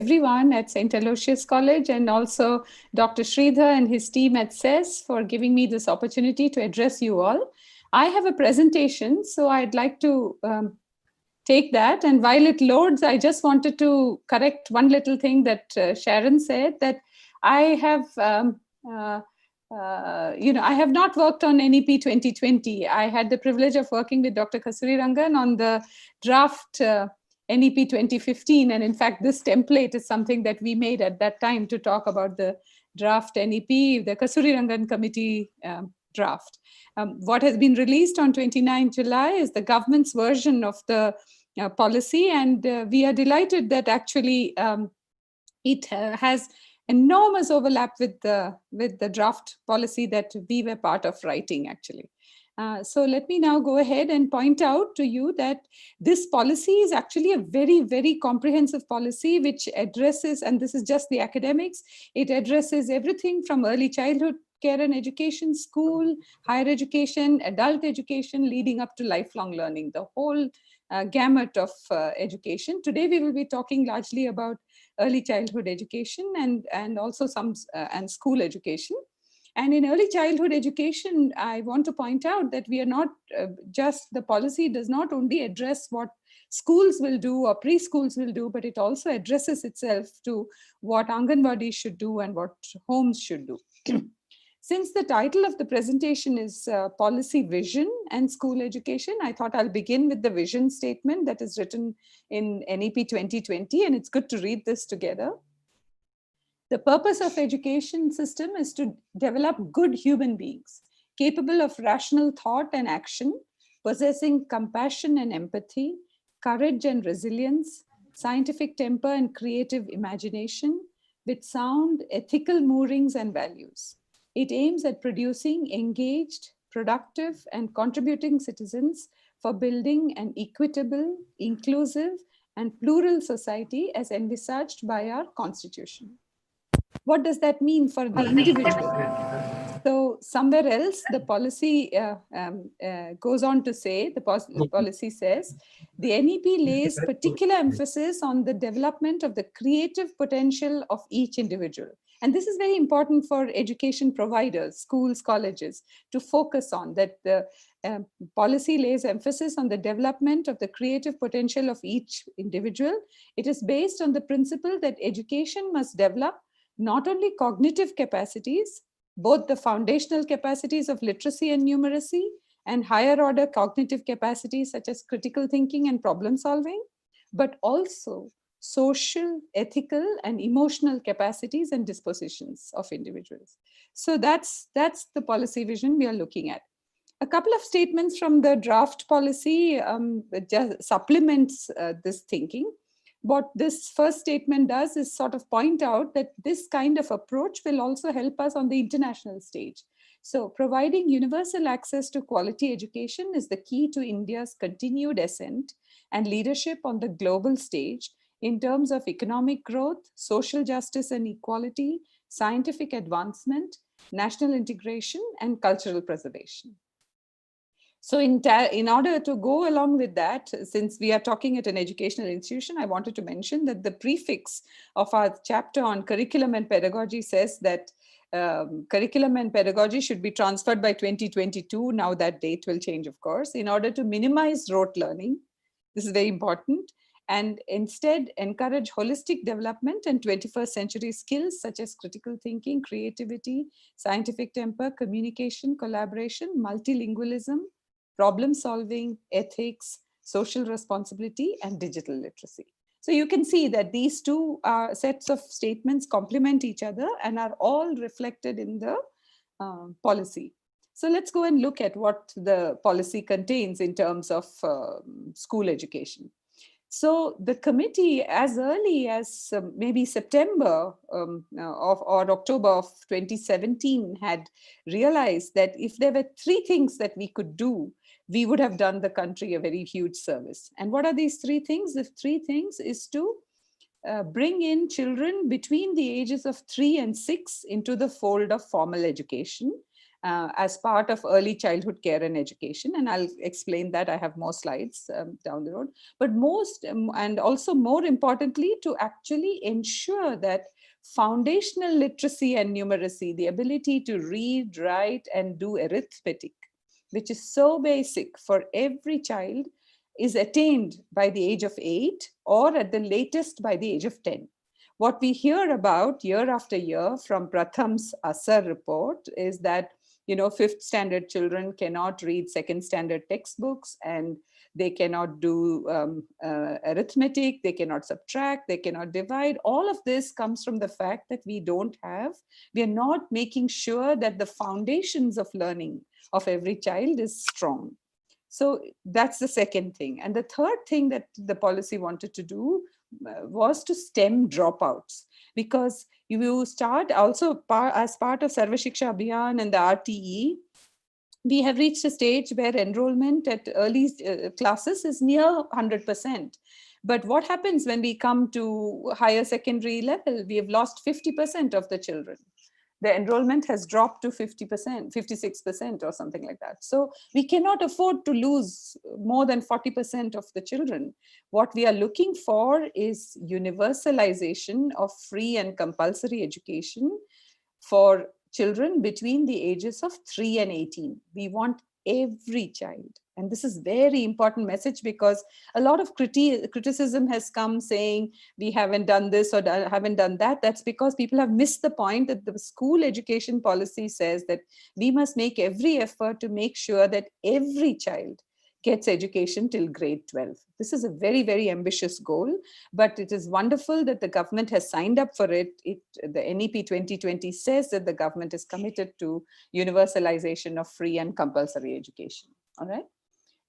everyone at St. Aloysius College and also Dr. Sridhar and his team at CES for giving me this opportunity to address you all. I have a presentation, so I'd like to take that. And while it loads, I just wanted to correct one little thing that Sharon said, that I have, I have not worked on NEP 2020. I had the privilege of working with Dr. Kasuri Rangan on the draft NEP 2015. And in fact, this template is something that we made at that time to talk about the draft NEP, the Kasuri Rangan committee draft. What has been released on 29 July is the government's version of the policy. And we are delighted that actually it has enormous overlap with the draft policy that we were part of writing, actually. So let me now go ahead and point out to you that this policy is actually a very, very comprehensive policy which addresses, and this is just the academics, it addresses everything from early childhood care and education, school, higher education, adult education, leading up to lifelong learning, the whole gamut of education. Today, we will be talking largely about early childhood education and also some and school education. And in early childhood education, I want to point out that we are not the policy does not only address what schools will do or preschools will do, but it also addresses itself to what Anganwadi should do and what homes should do. Since the title of the presentation is Policy Vision and School Education, I thought I'll begin with the vision statement that is written in NEP 2020, and it's good to read this together. The purpose of education system is to develop good human beings, capable of rational thought and action, possessing compassion and empathy, courage and resilience, scientific temper and creative imagination, with sound ethical moorings and values. It aims at producing engaged, productive, and contributing citizens for building an equitable, inclusive, and plural society as envisaged by our Constitution. What does that mean for the individual? So somewhere else, the policy goes on to say, the policy says, the NEP lays particular emphasis on the development of the creative potential of each individual. And this is very important for education providers, schools, colleges, to focus on, that the policy lays emphasis on the development of the creative potential of each individual. It is based on the principle that education must develop not only cognitive capacities, both the foundational capacities of literacy and numeracy, and higher order cognitive capacities such as critical thinking and problem solving, but also social, ethical, and emotional capacities and dispositions of individuals. So that's the policy vision we are looking at. A couple of statements from the draft policy just supplements this thinking. What this first statement does is sort of point out that this kind of approach will also help us on the international stage. So providing universal access to quality education is the key to India's continued ascent and leadership on the global stage in terms of economic growth, social justice and equality, scientific advancement, national integration, and cultural preservation. So in order to go along with that, since we are talking at an educational institution, I wanted to mention that the prefix of our chapter on curriculum and pedagogy says that curriculum and pedagogy should be transferred by 2022. Now that date will change, of course, in order to minimize rote learning. This is very important. And instead encourage holistic development and 21st century skills such as critical thinking, creativity, scientific temper, communication, collaboration, multilingualism, problem solving, ethics, social responsibility, and digital literacy. So you can see that these two sets of statements complement each other and are all reflected in the policy. So let's go and look at what the policy contains in terms of school education. So the committee, as early as maybe September or October of 2017, had realized that if there were three things that we could do, we would have done the country a very huge service. And what are these three things? The three things is to bring in children between the ages of 3 and 6 into the fold of formal education, as part of early childhood care and education. And I'll explain that. I have more slides down the road. But most, and also more importantly, to actually ensure that foundational literacy and numeracy, the ability to read, write, and do arithmetic, which is so basic for every child, is attained by the age of 8 or at the latest by the age of 10. What we hear about year after year from Pratham's ASAR report is that, fifth standard children cannot read second standard textbooks, and they cannot do arithmetic, they cannot subtract, they cannot divide. All of this comes from the fact that we are not making sure that the foundations of learning of every child is strong. So that's the second thing. And the third thing that the policy wanted to do was to stem dropouts, because you start also as part of Sarva Shiksha Abhiyan and the RTE, we have reached a stage where enrollment at early classes is near 100%. But what happens when we come to higher secondary level? We have lost 50% of the children. The enrollment has dropped to 50%, 56% or something like that. So we cannot afford to lose more than 40% of the children. What we are looking for is universalization of free and compulsory education for children between the ages of 3 and 18. We want every child. And this is very important message, because a lot of criticism has come saying we haven't done this or haven't done that. That's because people have missed the point that the school education policy says that we must make every effort to make sure that every child gets education till grade 12. This is a very, very ambitious goal, but it is wonderful that the government has signed up for it. The NEP 2020 says that the government is committed to universalization of free and compulsory education. All right.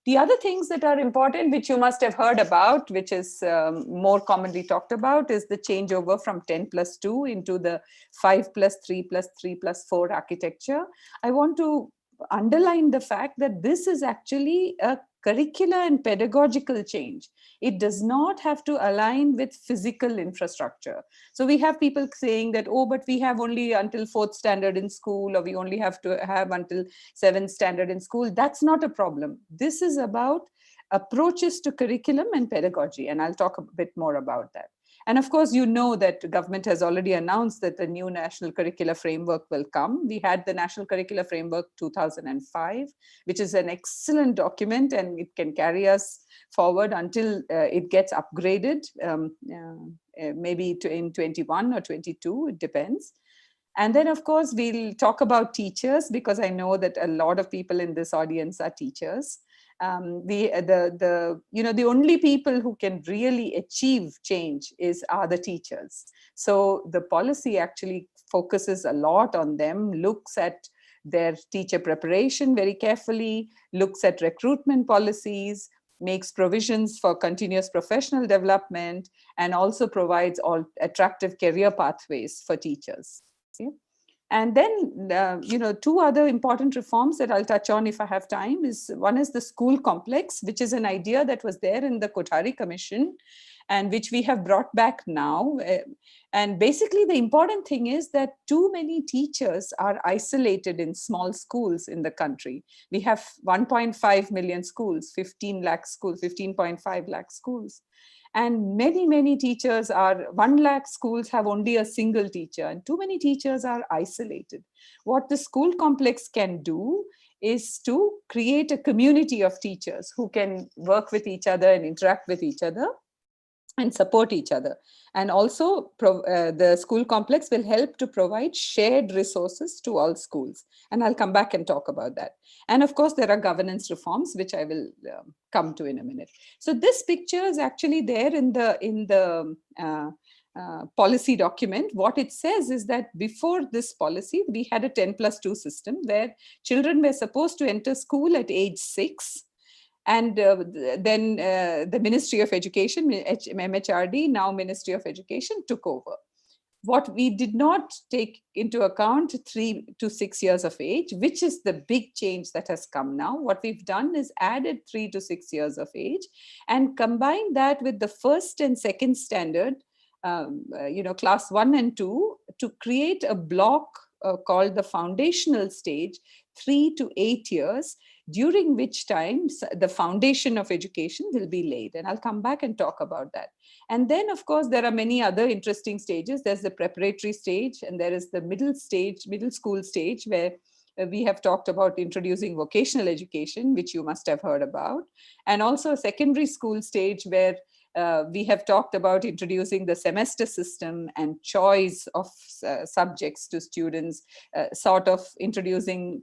The other things that are important, which you must have heard about, which is more commonly talked about, is the changeover from 10+2 into the 5+3+3+4 architecture. I want to underline the fact that this is actually a curricular and pedagogical change. It does not have to align with physical infrastructure. So we have people saying that, oh, but we have only until 4th standard in school, or we only have to have until 7th standard in school. That's not a problem. This is about approaches to curriculum and pedagogy, and I'll talk a bit more about that. And of course, you know that the government has already announced that the new National Curricular Framework will come. We had the National Curricular Framework 2005, which is an excellent document, and it can carry us forward until it gets upgraded, maybe in 21 or 22, it depends. And then, of course, we'll talk about teachers, because I know that a lot of people in this audience are teachers. The only people who can really achieve change are the teachers. So the policy actually focuses a lot on them, looks at their teacher preparation very carefully, looks at recruitment policies, makes provisions for continuous professional development, and also provides all attractive career pathways for teachers. Okay? And then, two other important reforms that I'll touch on if I have time is, one is the school complex, which is an idea that was there in the Kothari Commission and which we have brought back now. And basically the important thing is that too many teachers are isolated in small schools in the country. We have 1.5 million schools, 15.5 lakh schools. And many, many teachers 1 lakh schools have only a single teacher, and too many teachers are isolated. What the school complex can do is to create a community of teachers who can work with each other and interact with each other and support each other. And also the school complex will help to provide shared resources to all schools. And I'll come back and talk about that. And of course, there are governance reforms, which I will come to in a minute. So this picture is actually there in the policy document. What it says is that before this policy, we had a 10+2 system where children were supposed to enter school at age 6. And then the Ministry of Education, MHRD, now Ministry of Education, took over. What we did not take into account 3 to 6 years of age, which is the big change that has come now. What we've done is added 3 to 6 years of age and combined that with the first and second standard, class 1 and 2, to create a block called the foundational stage, 3 to 8 years, during which time the foundation of education will be laid. And I'll come back and talk about that. And then, of course, there are many other interesting stages. There's the preparatory stage, and there is the middle school stage, where we have talked about introducing vocational education, which you must have heard about, and also a secondary school stage where we have talked about introducing the semester system and choice of subjects to students, sort of introducing,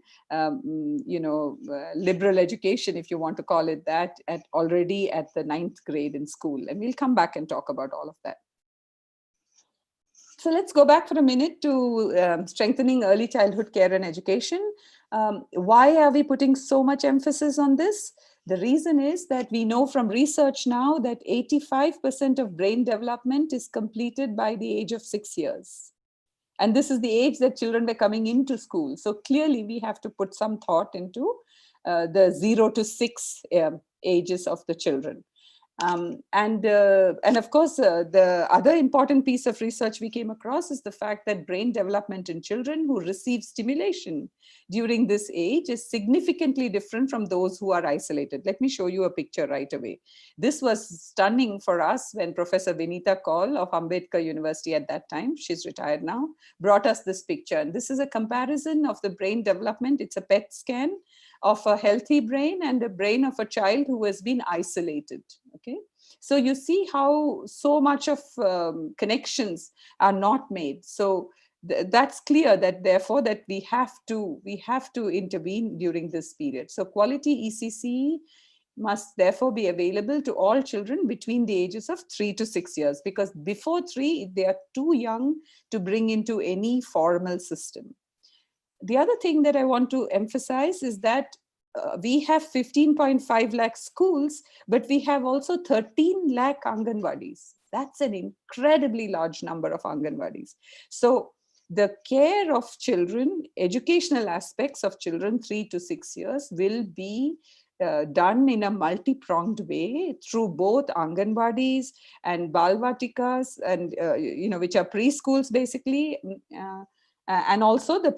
liberal education, if you want to call it that, already at the 9th grade in school. And we'll come back and talk about all of that. So let's go back for a minute to strengthening early childhood care and education. Why are we putting so much emphasis on this? The reason is that we know from research now that 85% of brain development is completed by the age of 6 years. And this is the age that children were coming into school. So clearly we have to put some thought into the 0 to 6 ages of the children. And of course, the other important piece of research we came across is the fact that brain development in children who receive stimulation during this age is significantly different from those who are isolated. Let me show you a picture right away. This was stunning for us when Professor Vinita Kaul of Ambedkar University at that time, she's retired now, brought us this picture. And this is a comparison of the brain development. It's a PET scan of a healthy brain and the brain of a child who has been isolated. Okay, so you see how so much of connections are not made. So that's clear that therefore that we have to intervene during this period. So quality ECC must therefore be available to all children between the ages of 3 to 6 years, because before 3 they are too young to bring into any formal system. The other thing that I want to emphasize is that we have 15.5 lakh schools, but we have also 13 lakh Anganwadis. That's an incredibly large number of Anganwadis. So the care of children, educational aspects of children 3 to 6 years will be done in a multi-pronged way through both Anganwadis and Balvatikas, and which are preschools basically, and also the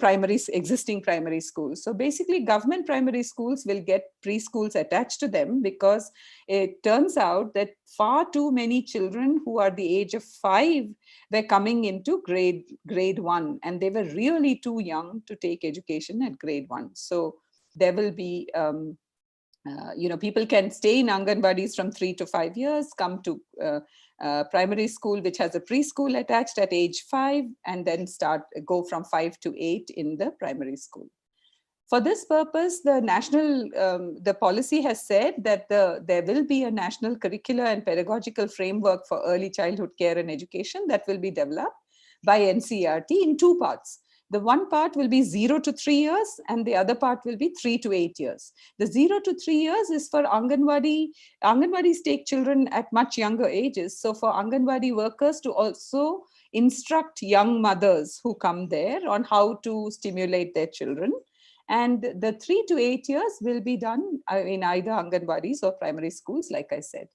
existing primary schools. So basically government primary schools will get preschools attached to them, because it turns out that far too many children who are the age of 5 were coming into grade 1, and they were really too young to take education at grade 1. So there will be people can stay in Anganwadis from 3 to 5 years, come to primary school, which has a preschool attached at age 5, and then go from 5 to 8 in the primary school. For this purpose, the policy has said that there will be a national curricular and pedagogical framework for early childhood care and education that will be developed by NCERT in 2 parts. The one part will be 0 to 3 years, and the other part will be 3 to 8 years. The 0 to 3 years is for Anganwadi. Anganwadis take children at much younger ages. So for Anganwadi workers to also instruct young mothers who come there on how to stimulate their children. And the 3 to 8 years will be done in either Anganwadis or primary schools, like I said.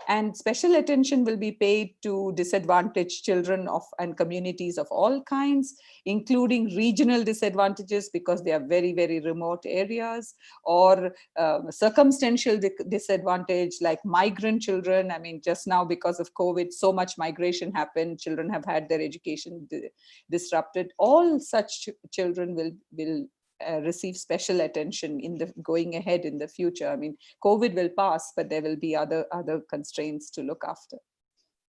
And special attention will be paid to disadvantaged children and communities of all kinds, including regional disadvantages because they are very, very remote areas, or circumstantial disadvantage like migrant children. I mean, just now because of COVID, so much migration happened. Children have had their education disrupted. All such children will receive special attention going ahead in the future. I mean, COVID will pass, but there will be other constraints to look after.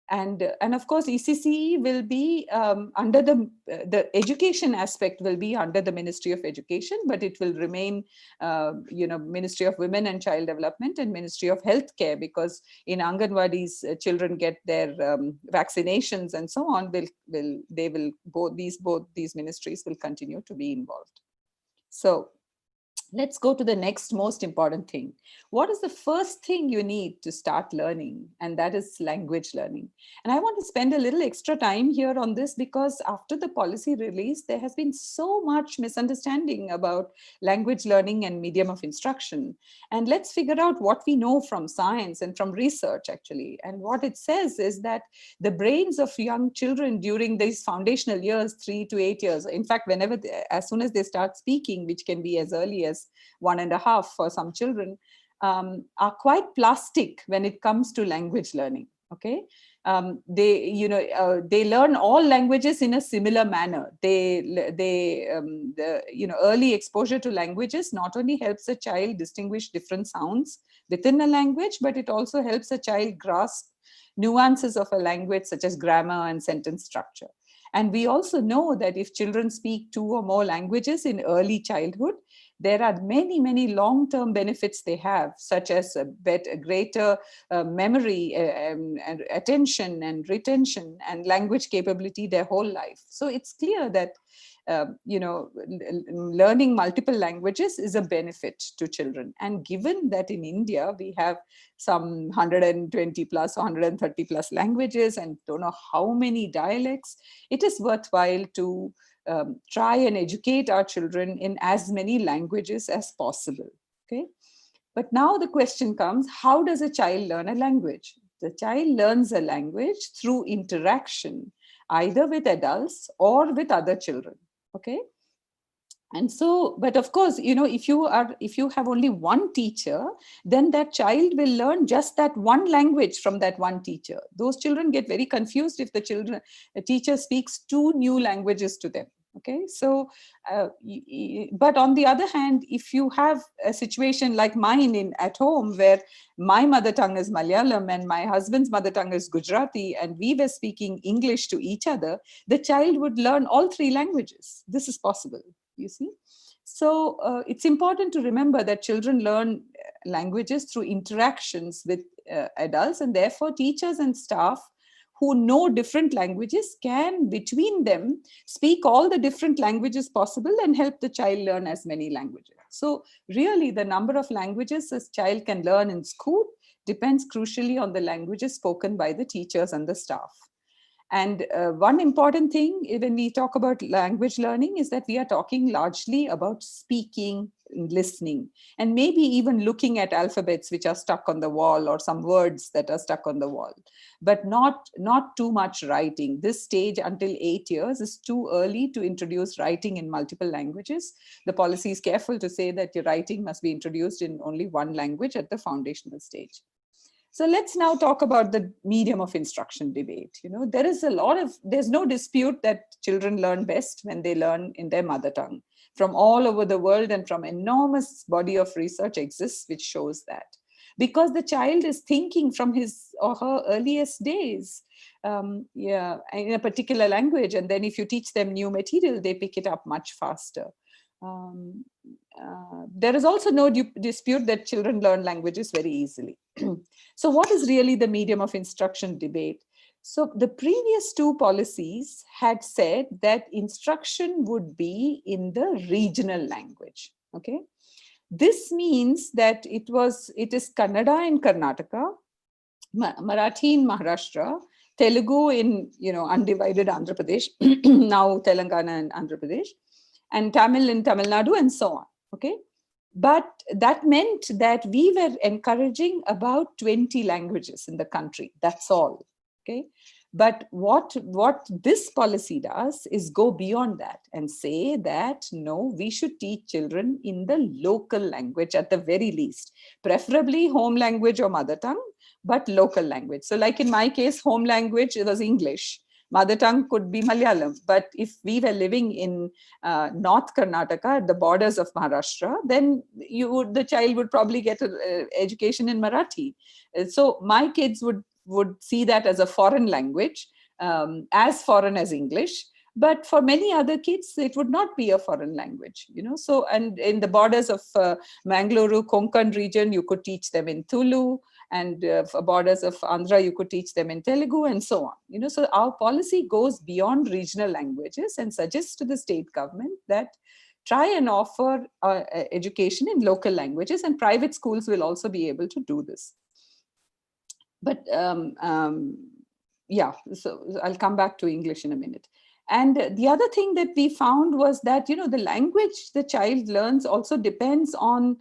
And of course, ECC will be under the education aspect will be under the Ministry of Education, but it will remain, Ministry of Women and Child Development and Ministry of Healthcare, because in Anganwadis, children get their vaccinations and so on. Both these ministries will continue to be involved. So Let's go to the next most important thing. What is the first thing you need to start learning? And that is language learning. And I want to spend a little extra time here on this because after the policy release, there has been so much misunderstanding about language learning and medium of instruction. And let's figure out what we know from science and from research, actually. And what it says is that the brains of young children during these foundational years, 3 to 8 years, in fact, whenever, as soon as they start speaking, which can be as early as 1.5 for some children, are quite plastic when it comes to language learning. Okay, they learn all languages in a similar manner. The early exposure to languages not only helps a child distinguish different sounds within a language, but it also helps a child grasp nuances of a language, such as grammar and sentence structure. And we also know that if children speak 2 or more languages in early childhood, there are many, many long-term benefits they have, such as a greater memory and attention and retention and language capability their whole life. So it's clear that learning multiple languages is a benefit to children. And given that in India we have some 120 plus or 130 plus languages and don't know how many dialects, it is worthwhile to try and educate our children in as many languages as possible. Okay. But now the question comes, how does a child learn a language? The child learns a language through interaction, either with adults or with other children. Okay. And so, but of course, if you have only one teacher, then that child will learn just that one language from that one teacher. Those children get very confused if the teacher speaks 2 new languages to them. Okay, so, but on the other hand, if you have a situation like mine at home, where my mother tongue is Malayalam and my husband's mother tongue is Gujarati, and we were speaking English to each other, the child would learn all 3 languages. This is possible, you see. So it's important to remember that children learn languages through interactions with adults, and therefore teachers and staff who know different languages can, between them, speak all the different languages possible and help the child learn as many languages. So really, the number of languages a child can learn in school depends crucially on the languages spoken by the teachers and the staff. And one important thing when we talk about language learning is that we are talking largely about speaking, listening, and maybe even looking at alphabets which are stuck on the wall or some words that are stuck on the wall, but not too much writing. This stage until 8 years is too early to introduce writing in multiple languages. The policy is careful to say that your writing must be introduced in only one language at the foundational stage. So let's now talk about the medium of instruction debate. There's no dispute that children learn best when they learn in their mother tongue. From all over the world and from enormous body of research exists which shows that. Because the child is thinking from his or her earliest days, in a particular language, and then if you teach them new material, they pick it up much faster. There is also no dispute that children learn languages very easily. So what is really the medium of instruction debate? So the previous 2 policies had said that instruction would be in the regional language. Okay. This means that it is Kannada in Karnataka, Marathi in Maharashtra, Telugu in, undivided Andhra Pradesh, now Telangana and Andhra Pradesh, and Tamil in Tamil Nadu, and so on. Okay. But that meant that we were encouraging about 20 languages in the country. That's all. Okay. But what this policy does is go beyond that and say that, no, we should teach children in the local language at the very least, preferably home language or mother tongue, but local language. So like in my case, home language, it was English. Mother tongue could be Malayalam. But if we were living in North Karnataka, at the borders of Maharashtra, then the child would probably get an education in Marathi. So my kids would see that as a foreign language, as foreign as English. But for many other kids, it would not be a foreign language, So, and in the borders of Mangaluru, Konkan region, you could teach them in Tulu, and for borders of Andhra, you could teach them in Telugu, and so on. So our policy goes beyond regional languages and suggests to the state government that try and offer education in local languages, and private schools will also be able to do this. But yeah, so I'll come back to English in a minute. And the other thing that we found was that, the language the child learns also depends on,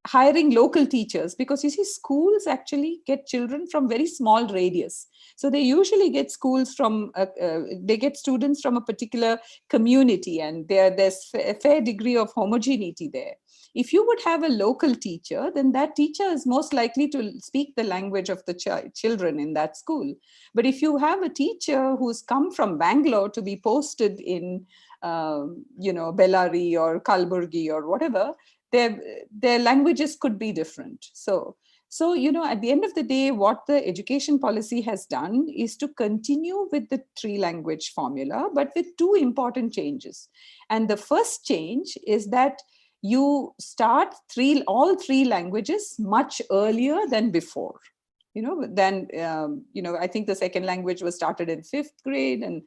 hiring local teachers, because you see, schools actually get children from very small radius. So they usually get schools from, they get students from a particular community, and there's a fair degree of homogeneity there. If you would have a local teacher, then that teacher is most likely to speak the language of the children in that school. But if you have a teacher who's come from Bangalore to be posted in, Bellary or Kalburgi or whatever, their languages could be different. So, at the end of the day, what the education policy has done is to continue with the 3-language formula, but with 2 important changes. And the first change is that you start all 3 languages much earlier than before. I think the second language was started in 5th grade, and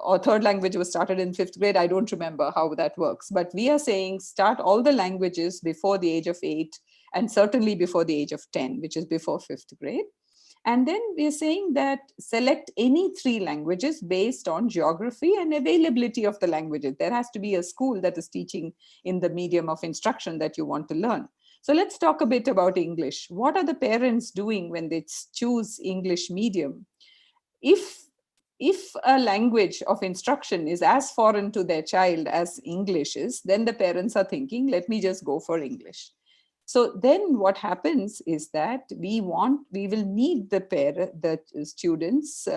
or third language was started in 5th grade. I don't remember how that works, but we are saying start all the languages before the age of 8, and certainly before the age of 10, which is before 5th grade. And then we're saying that select any 3 languages based on geography and availability of the languages. There has to be a school that is teaching in the medium of instruction that you want to learn. So let's talk a bit about English. What are the parents doing when they choose English medium? If a language of instruction is as foreign to their child as English is, then the parents are thinking, let me just go for English. So then what happens is that we will need the students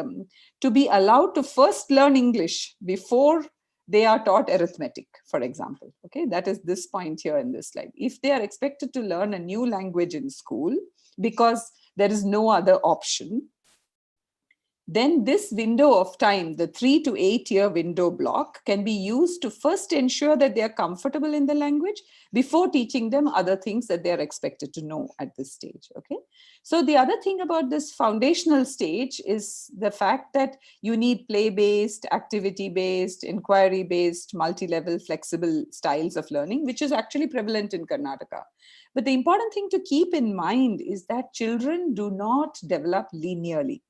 to be allowed to first learn English before they are taught arithmetic, for example. Okay, that is this point here in this slide. If they are expected to learn a new language in school because there is no other option, then this window of time, the 3 to 8 year window block, can be used to first ensure that they are comfortable in the language before teaching them other things that they are expected to know at this stage. Okay. So the other thing about this foundational stage is the fact that you need play-based, activity-based, inquiry-based, multi-level, flexible styles of learning, which is actually prevalent in Karnataka. But the important thing to keep in mind is that children do not develop linearly.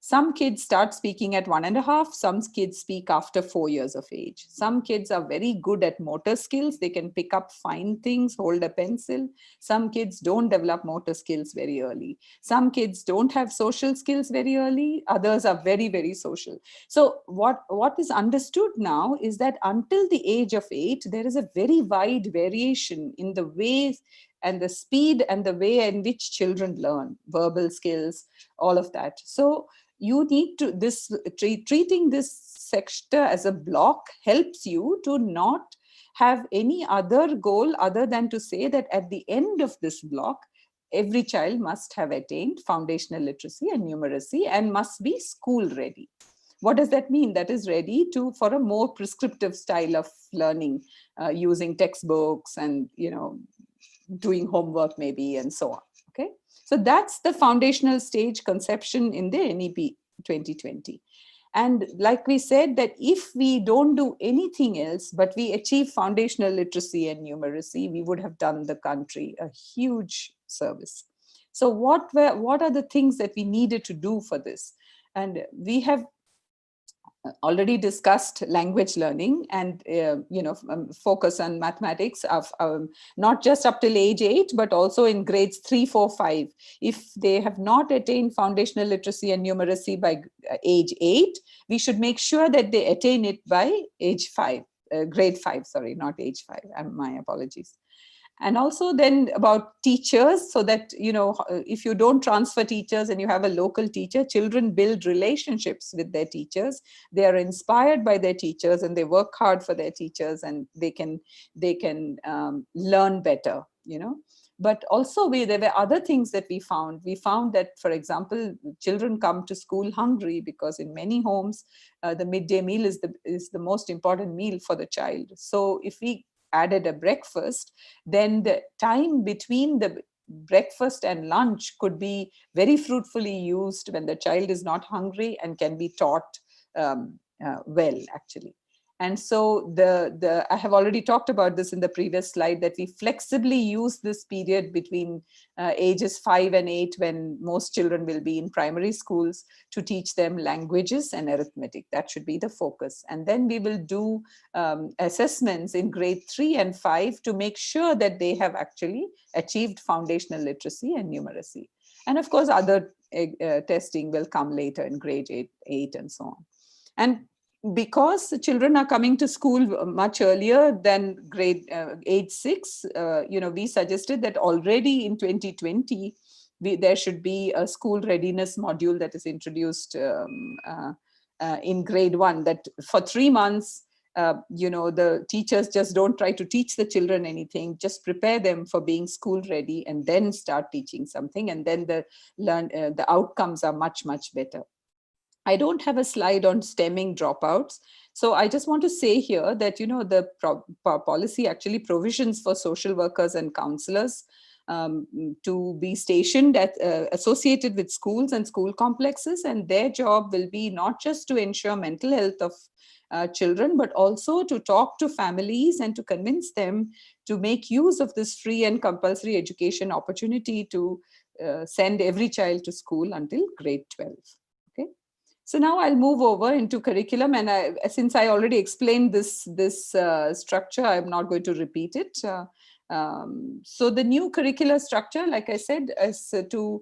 Some kids start speaking at 1.5. Some kids speak after 4 years of age. Some kids are very good at motor skills. They can pick up fine things, hold a pencil. Some kids don't develop motor skills very early. Some kids don't have social skills very early. Others are very, very social. So what is understood now is that until the age of 8, there is a very wide variation in the ways and the speed and the way in which children learn, verbal skills, all of that. So you need to, treating this sector as a block helps you to not have any other goal other than to say that at the end of this block, every child must have attained foundational literacy and numeracy and must be school ready. What does that mean? That is ready for a more prescriptive style of learning, using textbooks and, doing homework maybe, and so on. Okay. So that's the foundational stage conception in the NEP 2020. And like we said, that if we don't do anything else, but we achieve foundational literacy and numeracy, we would have done the country a huge service. So what are the things that we needed to do for this? And we have already discussed language learning and focus on mathematics of not just up till age 8, but also in grades 3, 4, 5. If they have not attained foundational literacy and numeracy by age 8, we should make sure that they attain it by age 5, grade 5, sorry, not age 5. My apologies. And also then about teachers, so that, if you don't transfer teachers and you have a local teacher, children build relationships with their teachers. They are inspired by their teachers and they work hard for their teachers, and they can learn better, But also there were other things that we found. We found that, for example, children come to school hungry because in many homes, the midday meal is the most important meal for the child. So if we added a breakfast, then the time between the breakfast and lunch could be very fruitfully used when the child is not hungry and can be taught well, actually. And so I have already talked about this in the previous slide, that we flexibly use this period between ages 5 and 8, when most children will be in primary schools, to teach them languages and arithmetic. That should be the focus. And then we will do assessments in grade 3 and 5 to make sure that they have actually achieved foundational literacy and numeracy. And of course, other testing will come later in grade 8 and so on. And because the children are coming to school much earlier than grade age 6, we suggested that already in 2020, there should be a school readiness module that is introduced in grade 1, that for 3 months, the teachers just don't try to teach the children anything, just prepare them for being school ready, and then start teaching something. And then the outcomes are much, much better. I don't have a slide on stemming dropouts. So I just want to say here that, the policy actually provisions for social workers and counselors to be stationed associated with schools and school complexes. And their job will be not just to ensure mental health of children, but also to talk to families and to convince them to make use of this free and compulsory education opportunity to send every child to school until grade 12. Okay. So now I'll move over into curriculum, and since I already explained this structure, I'm not going to repeat it. So the new curricular structure, like I said, is the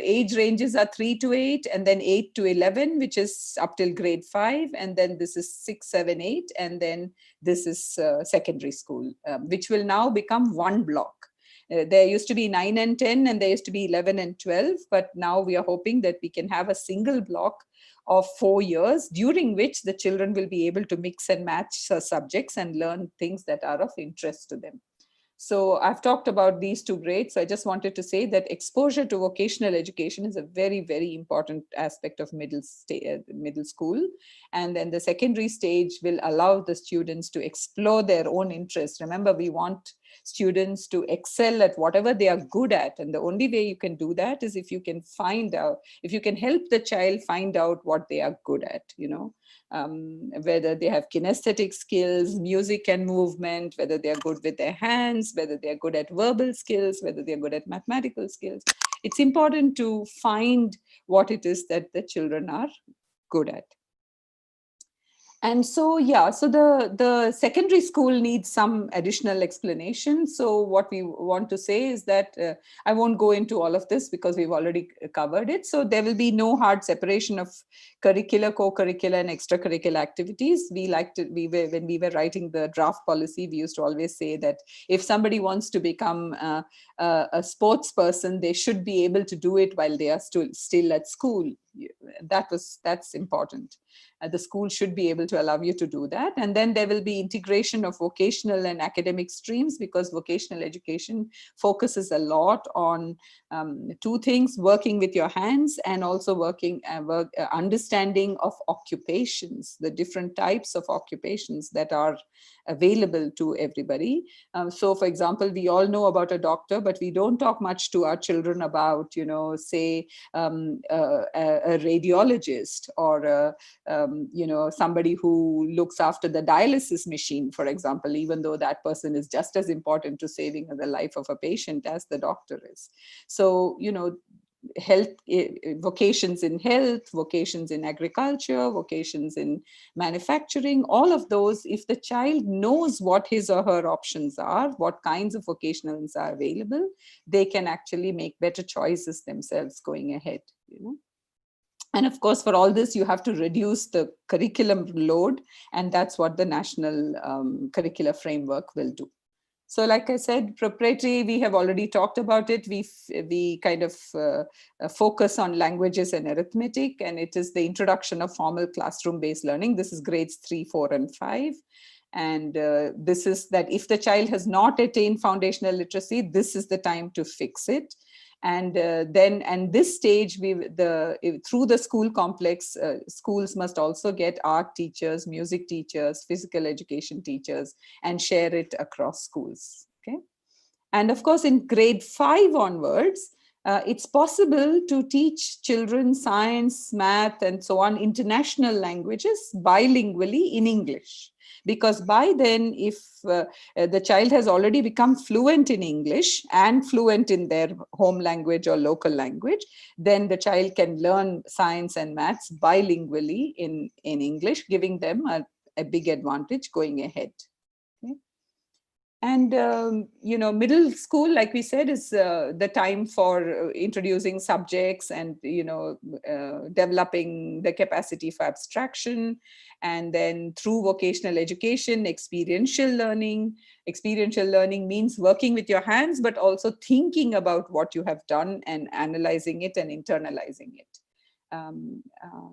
age ranges are 3 to 8, and then 8 to 11, which is up till grade 5, and then this is 6, 7, 8, and then this is secondary school, which will now become one block. There used to be 9 and 10, and there used to be 11 and 12, but now we are hoping that we can have a single block of 4 years, during which the children will be able to mix and match subjects and learn things that are of interest to them. So I've talked about these 2 grades. So I just wanted to say that exposure to vocational education is a very, very important aspect of middle school. And then the secondary stage will allow the students to explore their own interests. Remember, we want students to excel at whatever they are good at. And the only way you can do that is if you can help the child find out what they are good at, whether they have kinesthetic skills, music and movement, whether they are good with their hands, whether they are good at verbal skills, whether they are good at mathematical skills. It's important to find what it is that the children are good at. And so, so the secondary school needs some additional explanation. So what we want to say is that I won't go into all of this because we've already covered it. So there will be no hard separation of curricular, co-curricular, and extracurricular activities. When we were writing the draft policy, we used to always say that if somebody wants to become a sports person, they should be able to do it while they are still at school. That's important. The school should be able to allow you to do that. And then there will be integration of vocational and academic streams, because vocational education focuses a lot on 2 things: working with your hands, and also understanding of occupations, the different types of occupations that are available to everybody. So for example, we all know about a doctor, but we don't talk much to our children about, say, a radiologist, or somebody who looks after the dialysis machine, for example, even though that person is just as important to saving the life of a patient as the doctor is. So, health, vocations in health, vocations in agriculture, vocations in manufacturing, all of those, if the child knows what his or her options are, what kinds of vocationals are available, they can actually make better choices themselves going ahead, And of course, for all this, you have to reduce the curriculum load, and that's what the national curricular framework will do. So like I said, preparatory, we have already talked about it. We kind of focus on languages and arithmetic, and it is the introduction of formal classroom-based learning. This is grades 3, 4, and 5. And this is that if the child has not attained foundational literacy, this is the time to fix it. And this stage, through the school complex, schools must also get art teachers, music teachers, physical education teachers, and share it across schools. Okay. And of course, in grade 5 onwards, It's possible to teach children science, math, and so on, international languages bilingually in English. Because by then, if the child has already become fluent in English and fluent in their home language or local language, then the child can learn science and maths bilingually in English, giving them a big advantage going ahead. Okay? And, middle school, like we said, is the time for introducing subjects and, developing the capacity for abstraction. And then through vocational education, experiential learning. Experiential learning means working with your hands, but also thinking about what you have done and analyzing it and internalizing it. Um, uh,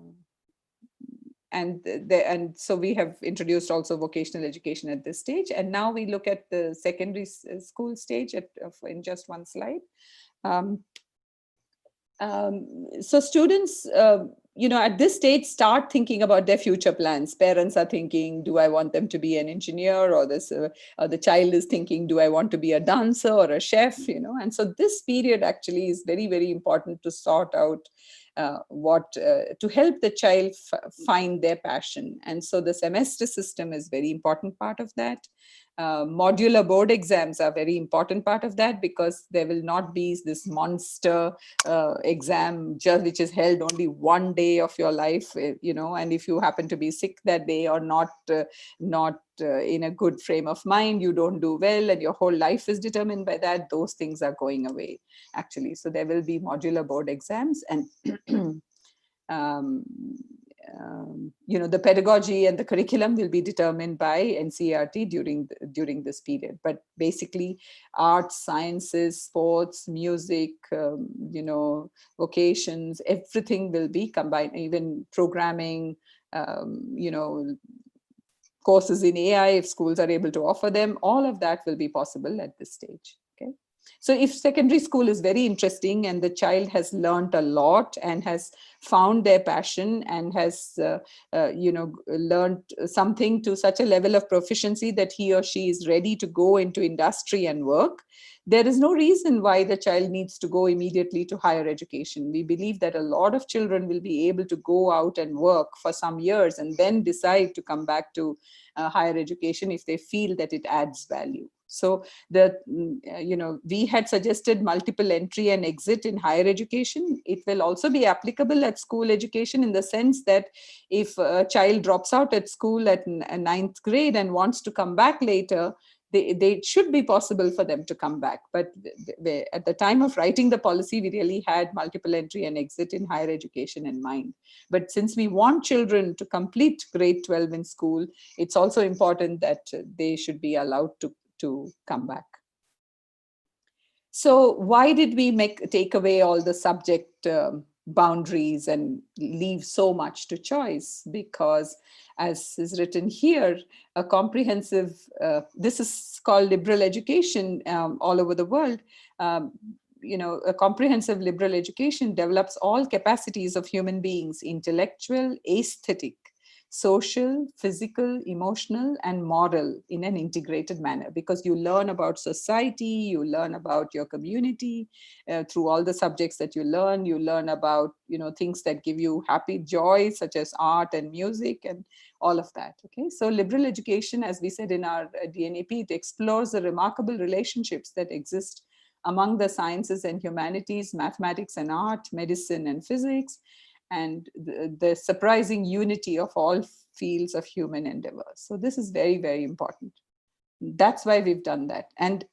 and so we have introduced also vocational education at this stage, and now we look at the secondary school stage in just one slide. um, so students, at this stage start thinking about their future plans. Parents are thinking, do I want them to be an engineer, or the child is thinking, do I want to be a dancer or a chef, and so this period actually is very, very important to sort out to help the child find their passion. And so the semester system is very important part of that. Modular board exams are very important part of that, because there will not be this monster exam which is held only one day of your life, and if you happen to be sick that day or not in a good frame of mind, you don't do well, and your whole life is determined by that. Those things are going away, actually. So there will be modular board exams, and the pedagogy and the curriculum will be determined by NCERT during this period. But basically, arts, sciences, sports, music, vocations, everything will be combined. Even programming, courses in AI, if schools are able to offer them, all of that will be possible at this stage. Okay. So if secondary school is very interesting and the child has learned a lot and has found their passion and has, learned something to such a level of proficiency that he or she is ready to go into industry and work, there is no reason why the child needs to go immediately to higher education. We believe that a lot of children will be able to go out and work for some years and then decide to come back to higher education if they feel that it adds value. So we had suggested multiple entry and exit in higher education. It will also be applicable at school education, in the sense that if a child drops out at school at ninth grade and wants to come back later, they should be possible for them to come back. But at the time of writing the policy, we really had multiple entry and exit in higher education in mind. But since we want children to complete grade 12 in school, it's also important that they should be allowed to come back. So why did we take away all the subject boundaries and leave so much to choice? Because, as is written here, a comprehensive, this is called liberal education all over the world. A comprehensive liberal education develops all capacities of human beings: intellectual, aesthetic, social, physical, emotional, and moral, in an integrated manner, because you learn about society, you learn about your community through all the subjects that you learn about things that give you happy joy, such as art and music and all of that. Okay, so liberal education, as we said in our DNAP, it explores the remarkable relationships that exist among the sciences and humanities, mathematics and art, medicine and physics, and the surprising unity of all fields of human endeavor. So this is very, very important. That's why we've done that. And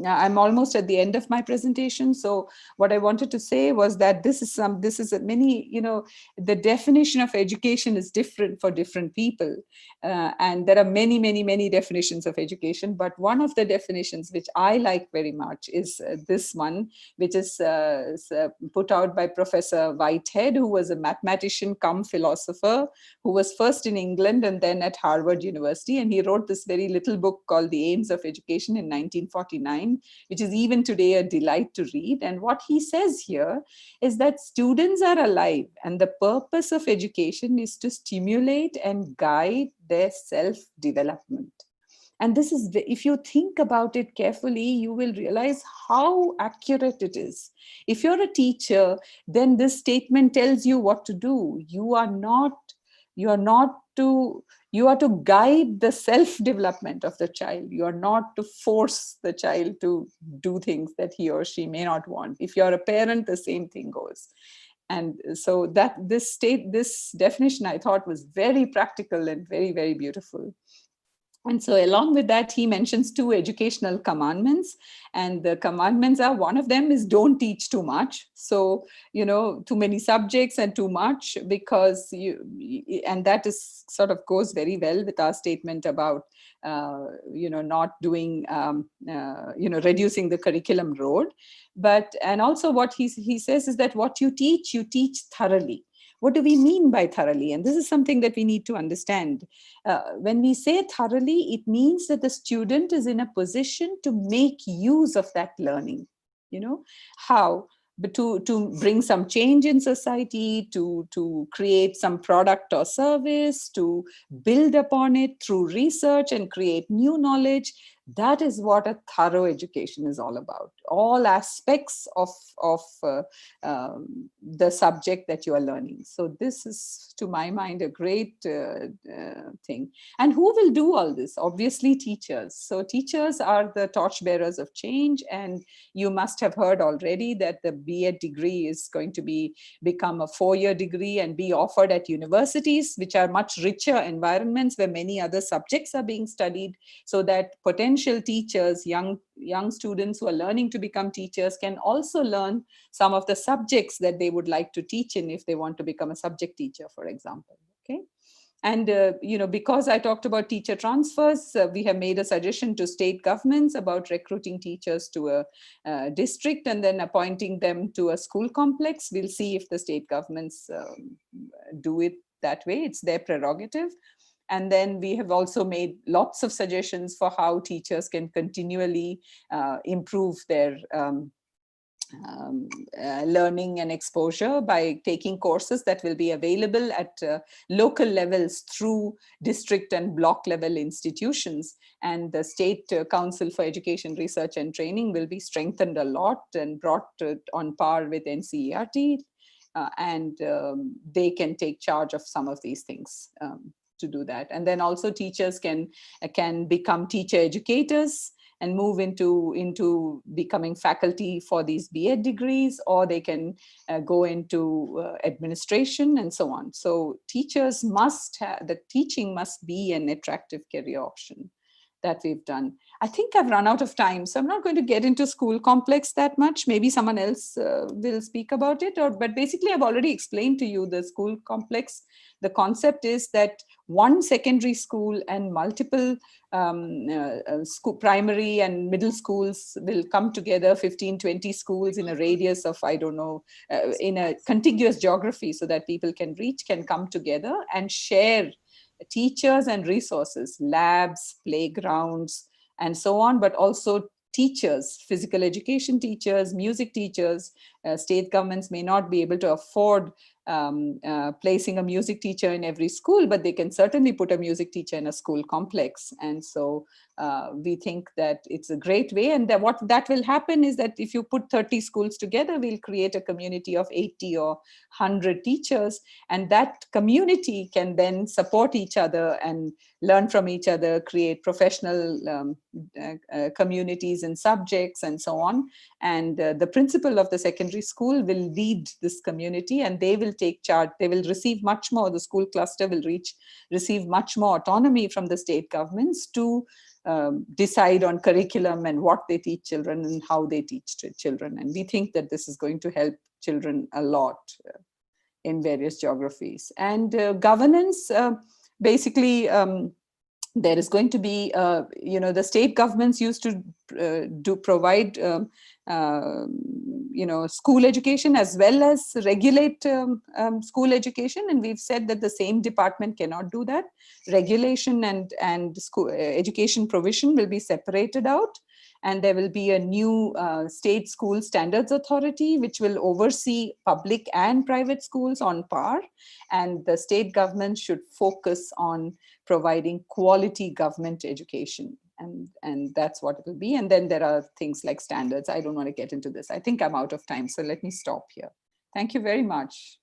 I'm almost at the end of my presentation. So what I wanted to say was that this is the definition of education is different for different people. And there are many, many, many definitions of education. But one of the definitions which I like very much is this one, which is put out by Professor Whitehead, who was a mathematician cum philosopher, who was first in England and then at Harvard University. And he wrote this very little book called The Aims of Education in 1949, which is even today a delight to read. And what he says here is that students are alive, and the purpose of education is to stimulate and guide their self-development. And this is, if you think about it carefully, you will realize how accurate it is. If you're a teacher, then this statement tells you what to do. You are not to, you are to guide the self development of the child. You are not to force the child to do things that he or she may not want. If you're a parent, the same thing goes. And so that this definition I thought was very practical and very, very beautiful. And so along with that, he mentions 2 educational commandments. And the commandments are, one of them is don't teach too much. So, too many subjects and too much, because and that is sort of goes very well with our statement about, not doing, reducing the curriculum load. And also what he says is that what you teach thoroughly. What do we mean by thoroughly? And this is something that we need to understand. When we say thoroughly, it means that the student is in a position to make use of that learning. How? But to bring some change in society, to create some product or service, to build upon it through research and create new knowledge. That is what a thorough education is all about. All aspects of the subject that you are learning. So this is, to my mind, a great thing. And who will do all this? Obviously, teachers. So teachers are the torchbearers of change. And you must have heard already that the B.Ed degree is going to become a 4-year degree and be offered at universities, which are much richer environments where many other subjects are being studied, so that potential teachers, young students who are learning to become teachers, can also learn some of the subjects that they would like to teach in if they want to become a subject teacher, for example. Okay. And, because I talked about teacher transfers, we have made a suggestion to state governments about recruiting teachers to a district and then appointing them to a school complex. We'll see if the state governments do it that way. It's their prerogative. And then we have also made lots of suggestions for how teachers can continually improve their learning and exposure by taking courses that will be available at local levels through district and block level institutions. And the State Council for Education, Research and Training will be strengthened a lot and brought on par with NCERT. And they can take charge of some of these things to do that. And then also teachers can become teacher educators and move into becoming faculty for these B.Ed degrees, or they can go into administration and so on. So teachers the teaching must be an attractive career option. That we've done. I think I've run out of time, so I'm not going to get into school complex that much. Maybe someone else will speak about it. But basically, I've already explained to you the school complex. The concept is that one secondary school and multiple primary and middle schools will come together, 15, 20 schools in a radius of, I don't know, in a contiguous geography, so that people can come together and share teachers and resources, labs, playgrounds, and so on, but also teachers, physical education teachers, music teachers. State governments may not be able to afford placing a music teacher in every school, but they can certainly put a music teacher in a school complex. And so we think that it's a great way. And that what that will happen is that if you put 30 schools together, we'll create a community of 80 or 100 teachers. And that community can then support each other and learn from each other, create professional communities and subjects and so on. And the principal of the secondary school will lead this community, and they will take charge. They will receive much more. The school cluster will receive much more autonomy from the state governments to decide on curriculum and what they teach children and how they teach children. And we think that this is going to help children a lot in various geographies. And governance, basically, there is going to be, the state governments used to provide, school education as well as regulate school education. And we've said that the same department cannot do that. Regulation and school education provision will be separated out. And there will be a new state school standards authority, which will oversee public and private schools on par. And the state government should focus on providing quality government education. and that's what it will be. And then there are things like standards. I don't want to get into this. I think I'm out of time, so let me stop here. Thank you very much.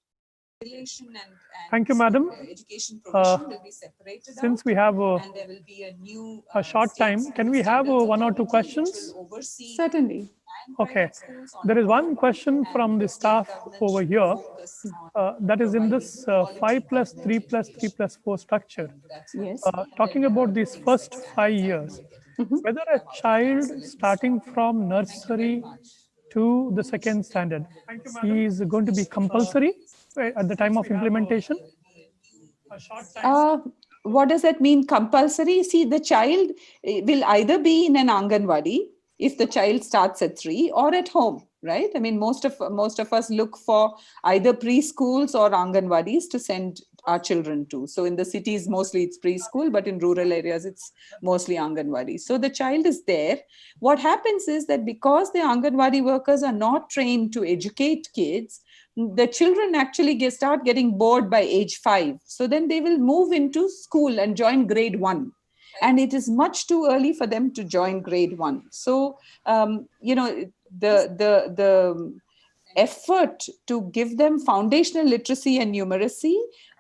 Thank you, madam. Education provision will be separated Since out, we have and there will be a new a short time, can we have one or two questions? Certainly. Okay, there is one question from the staff over here that is in this 5 plus 3 plus 3 plus 4 structure. Yes. Talking about these first 5 years, whether a child starting from nursery to the second standard is going to be compulsory at the time of implementation? What does that mean, compulsory? See, the child will either be in an Anganwadi if the child starts at 3, or at home, right? I mean, most of us look for either preschools or Anganwadis to send our children to. So in the cities, mostly it's preschool, but in rural areas, it's mostly Anganwadi. So the child is there. What happens is that because the Anganwadi workers are not trained to educate kids, the children actually start getting bored by age 5. So then they will move into school and join grade 1. And it is much too early for them to join grade 1. So, the effort to give them foundational literacy and numeracy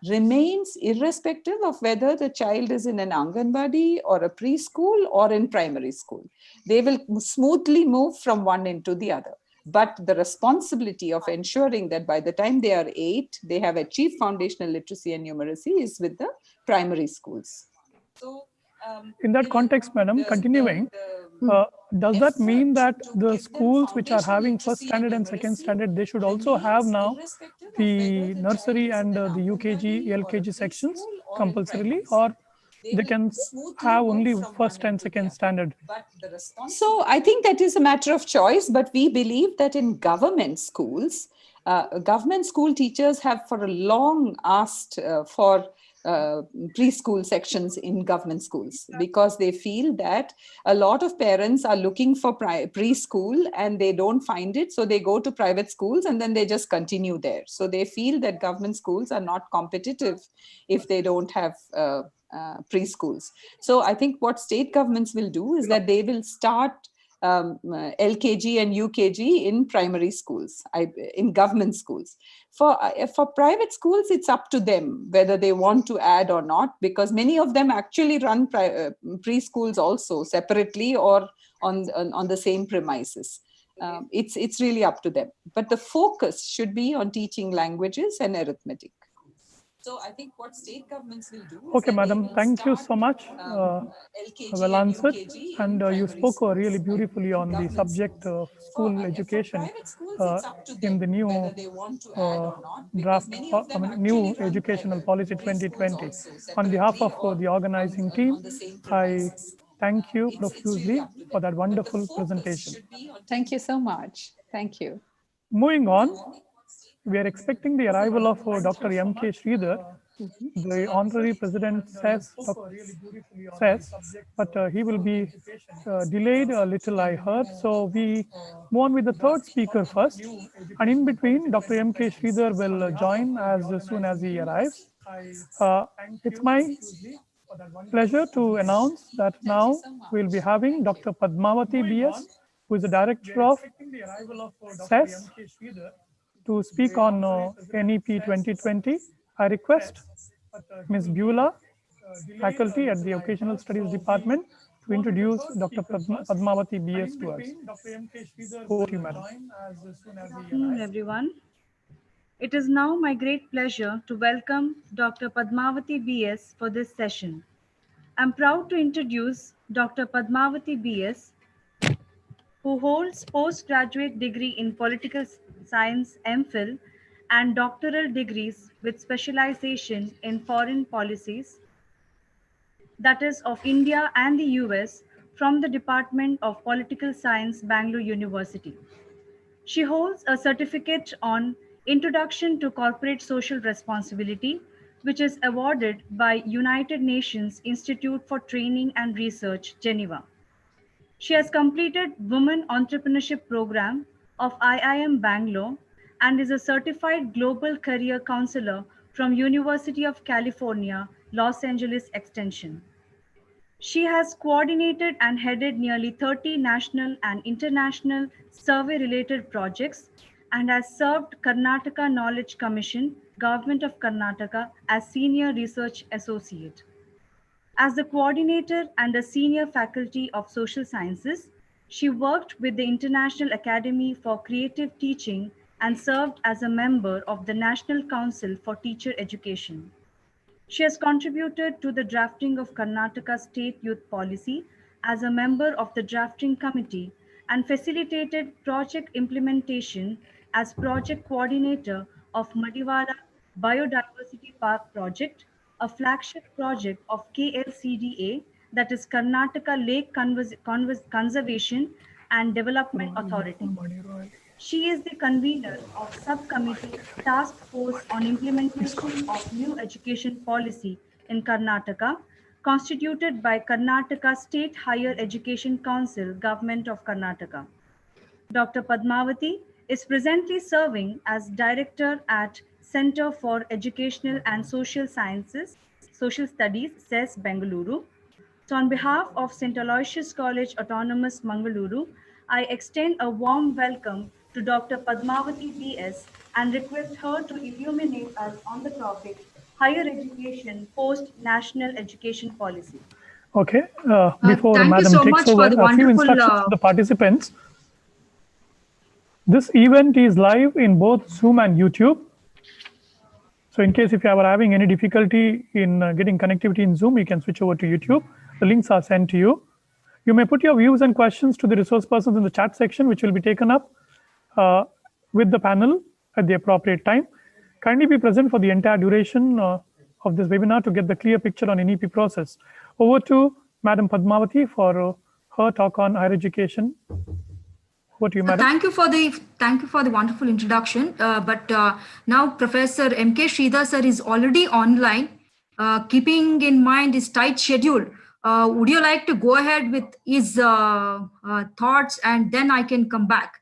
remains irrespective of whether the child is in an Anganwadi or a preschool or in primary school. They will smoothly move from one into the other. But the responsibility of ensuring that by the time they are 8, they have achieved foundational literacy and numeracy is with the primary schools. So, in that context, madam, continuing, does that mean that the schools which are having first standard and second standard, they should also have now the nursery and the UKG, LKG sections compulsorily, or they can have only first and second standard? So I think that is a matter of choice, but we believe that in government schools, government school teachers have for a long asked for preschool sections in government schools, because they feel that a lot of parents are looking for preschool and they don't find it. So they go to private schools and then they just continue there. So they feel that government schools are not competitive if they don't have preschools. So I think what state governments will do is that they will start LKG and UKG in primary schools, in government schools. For private schools, it's up to them whether they want to add or not, because many of them actually run preschools also separately or on the same premises. It's really up to them. But the focus should be on teaching languages and arithmetic. So I think what state governments will do. Okay, madam, thank you so much. Well answered. And you spoke really beautifully on the subject of school education in the new draft, new educational policy 2020. On behalf of the organizing team, I thank you profusely for that wonderful presentation. Thank you so much. Thank you. Moving on, we are expecting the arrival of Dr. MK Sridhar. The honorary president says, but he will be delayed a little, I heard. So we move on with the third speaker first. And in between, Dr. MK Sridhar will join as soon as he arrives. It's my pleasure to announce that now we'll be having Dr. Padmavati BS, who is the director of SES, to speak on NEP 2020. I request Ms. Beulah, faculty at the Occasional Studies Department, to introduce Dr. Padmavati BS to us. Over to you, madam. Good afternoon, everyone. It is now my great pleasure to welcome Dr. Padmavati BS for this session. I'm proud to introduce Dr. Padmavati BS, who holds postgraduate degree in political science MPhil and doctoral degrees with specialization in foreign policies, that is of India and the US, from the Department of Political Science, Bangalore University. She holds a certificate on Introduction to Corporate Social Responsibility, which is awarded by United Nations Institute for Training and Research, Geneva. She has completed Women Entrepreneurship Program of IIM Bangalore and is a certified global career counselor from University of California, Los Angeles Extension. She has coordinated and headed nearly 30 national and international survey-related projects and has served Karnataka Knowledge Commission, Government of Karnataka as Senior Research Associate. As the coordinator and a senior faculty of social sciences, she worked with the International Academy for Creative Teaching and served as a member of the National Council for Teacher Education. She has contributed to the drafting of Karnataka State Youth Policy as a member of the drafting committee and facilitated project implementation as project coordinator of Madiwala Biodiversity Park Project, a flagship project of KLCDA, that is Karnataka Lake Conservation and Development Authority. She is the convener of subcommittee task force on implementation of new education policy in Karnataka, constituted by Karnataka State Higher Education Council, Government of Karnataka. Dr. Padmavati is presently serving as director at Center for Educational and Social Sciences, Social Studies, CES Bengaluru. So on behalf of St. Aloysius College Autonomous Mangaluru, I extend a warm welcome to Dr. Padmavati BS and request her to illuminate us on the topic Higher Education Post-National Education Policy. Okay, before thank Madam you so takes much over, for the a few wonderful instructions to the participants. This event is live in both Zoom and YouTube. So in case if you are having any difficulty in getting connectivity in Zoom, you can switch over to YouTube. The links are sent to you. You may put your views and questions to the resource persons in the chat section, which will be taken up with the panel at the appropriate time. Kindly be present for the entire duration of this webinar to get the clear picture on NEP process. Over to Madam Padmavati for her talk on higher education. Over to you, Madam. Thank you for the wonderful introduction. But now Professor MK Sridhar sir is already online. Keeping in mind his tight schedule, would you like to go ahead with his thoughts and then I can come back?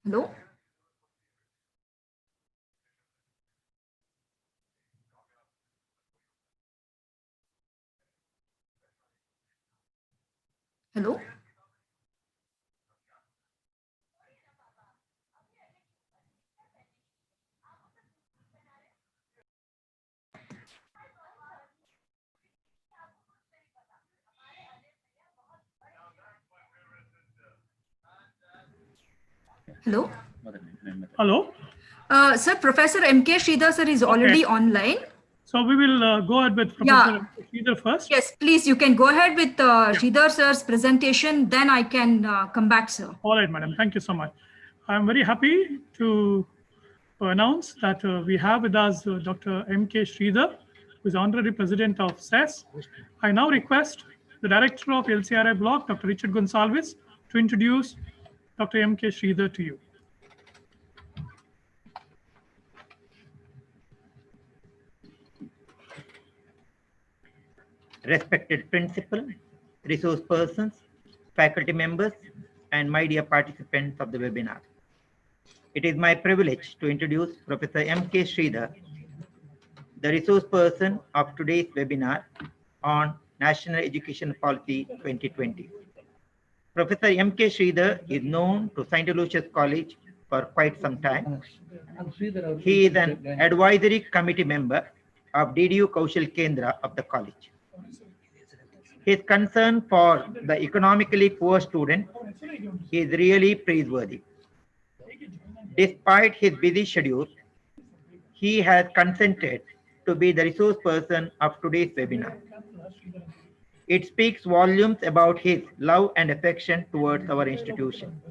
Hello? Hello? Hello? Hello. Sir, Professor MK Sridhar sir is already online. So we will go ahead with Professor Sridhar first. Yes, please, you can go ahead with Sridhar sir's presentation, then I can come back, sir. All right, madam. Thank you so much. I'm very happy to announce that we have with us Dr. MK Sridhar, who is Honorary President of CES. I now request the Director of LCRI Block, Dr. Richard Gonsalves, to introduce Dr. MK Sridhar to you. Respected principal, resource persons, faculty members, and my dear participants of the webinar. It is my privilege to introduce Professor MK Sridhar, the resource person of today's webinar on National Education Policy 2020. Professor MK Sridhar is known to St. Aloysius College for quite some time. He is an advisory committee member of DDU Kaushal Kendra of the college. His concern for the economically poor student is really praiseworthy. Despite his busy schedule, he has consented to be the resource person of today's webinar. It speaks volumes about his love and affection towards our institution.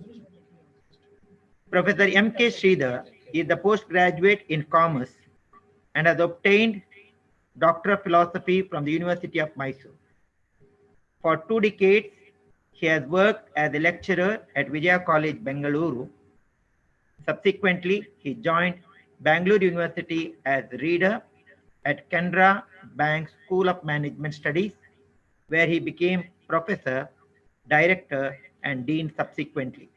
Professor MK Sridhar is the postgraduate in commerce and has obtained Doctor of Philosophy from the University of Mysore. For 2 decades, he has worked as a lecturer at Vijaya College, Bengaluru. Subsequently, he joined Bangalore University as reader at Canara Bank School of Management Studies, where he became professor, director, and dean subsequently.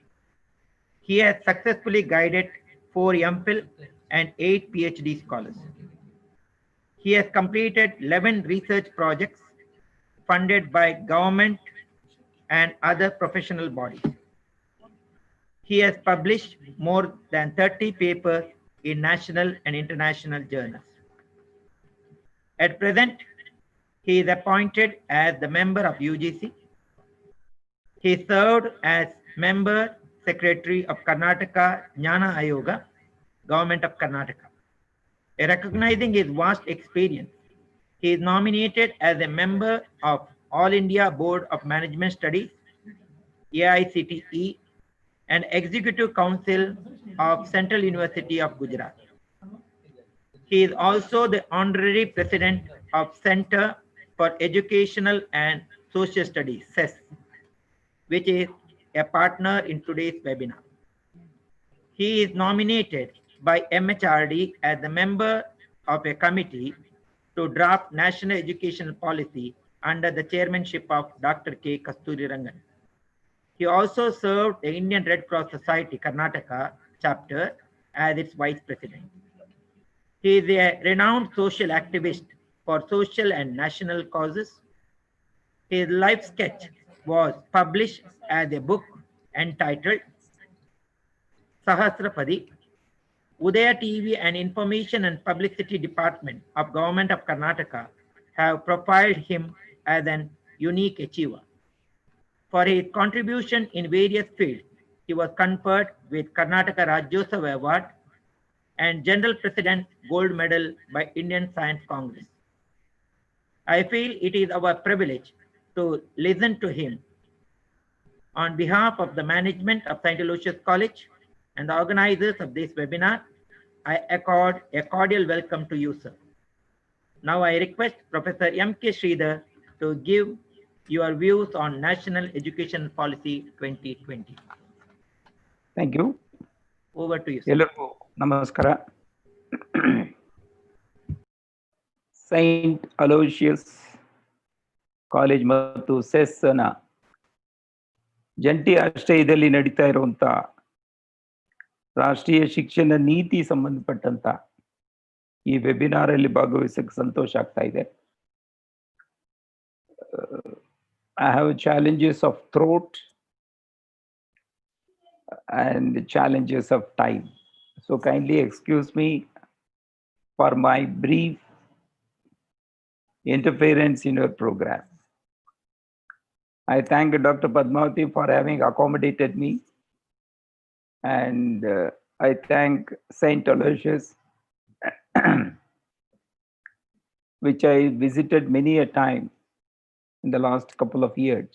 He has successfully guided 4 MPhil and 8 PhD scholars. He has completed 11 research projects funded by government and other professional bodies. He has published more than 30 papers in national and international journals. At present, he is appointed as the member of UGC. He served as member secretary of Karnataka Jnana Ayoga, Government of Karnataka. Recognizing his vast experience, he is nominated as a member of All India Board of Management Studies, AICTE, and Executive Council of Central University of Gujarat. He is also the honorary president of Center for Educational and Social Studies, CES, which is a partner in today's webinar. He is nominated by MHRD as a member of a committee to draft national education policy under the chairmanship of Dr. K. Kasturirangan. He also served the Indian Red Cross Society Karnataka chapter as its vice president. He is a renowned social activist for social and national causes. His life sketch was published as a book entitled Sahasrapadi. Udaya TV and Information and Publicity Department of Government of Karnataka have profiled him as an unique achiever. For his contribution in various fields, he was conferred with Karnataka Rajyotsava Award and General President Gold Medal by Indian Science Congress. I feel it is our privilege to listen to him. On behalf of the management of St. Aloysius College and the organizers of this webinar, I accord a cordial welcome to you, sir. Now I request Professor MK Sridhar to give your views on National Education Policy 2020. Thank you. Over to you, sir. ಎಲ್ಲರಿಗೂ ನಮಸ್ಕಾರ. Saint Aloysius college ಮತ್ತು Cessna ಜಂಟಿ ಆಶ್ರಯದಲ್ಲಿ ನಡೀತಾ ಇರುವಂತ ರಾಷ್ಟ್ರೀಯ ಶಿಕ್ಷಣ ನೀತಿ ಸಂಬಂಧಪಟ್ಟಂತ ಈ ವೆಬಿನಾರ್ ಅಲ್ಲಿ ಭಾಗವಹಿಸಕ್ಕೆ ಸಂತೋಷ ಆಗ್ತಾ ಇದೆ. I have challenges of throat and challenges of time. So kindly excuse me for my brief interference in your program. I thank Dr. Padmavati for having accommodated me, and I thank St. Aloysius, which I visited many a time in the last couple of years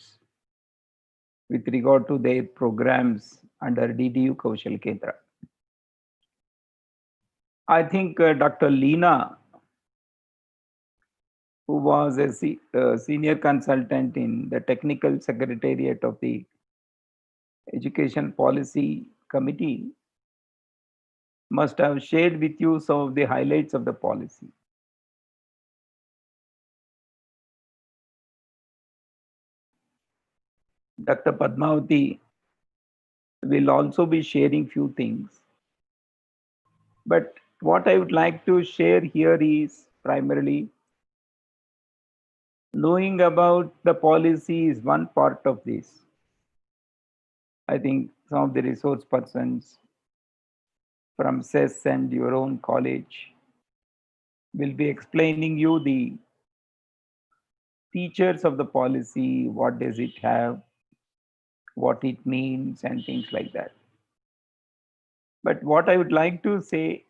with regard to their programs under DDU Kaushal Kendra. I think Dr. Leena, who was a senior consultant in the technical secretariat of the Education Policy Committee, must have shared with you some of the highlights of the policy. Dr. Padmavati will also be sharing few things. But what I would like to share here is primarily knowing about the policy is one part of this. I think some of the resource persons from CES and your own college will be explaining you the features of the policy, what does it have, what it means, and things like that. But what I would like to say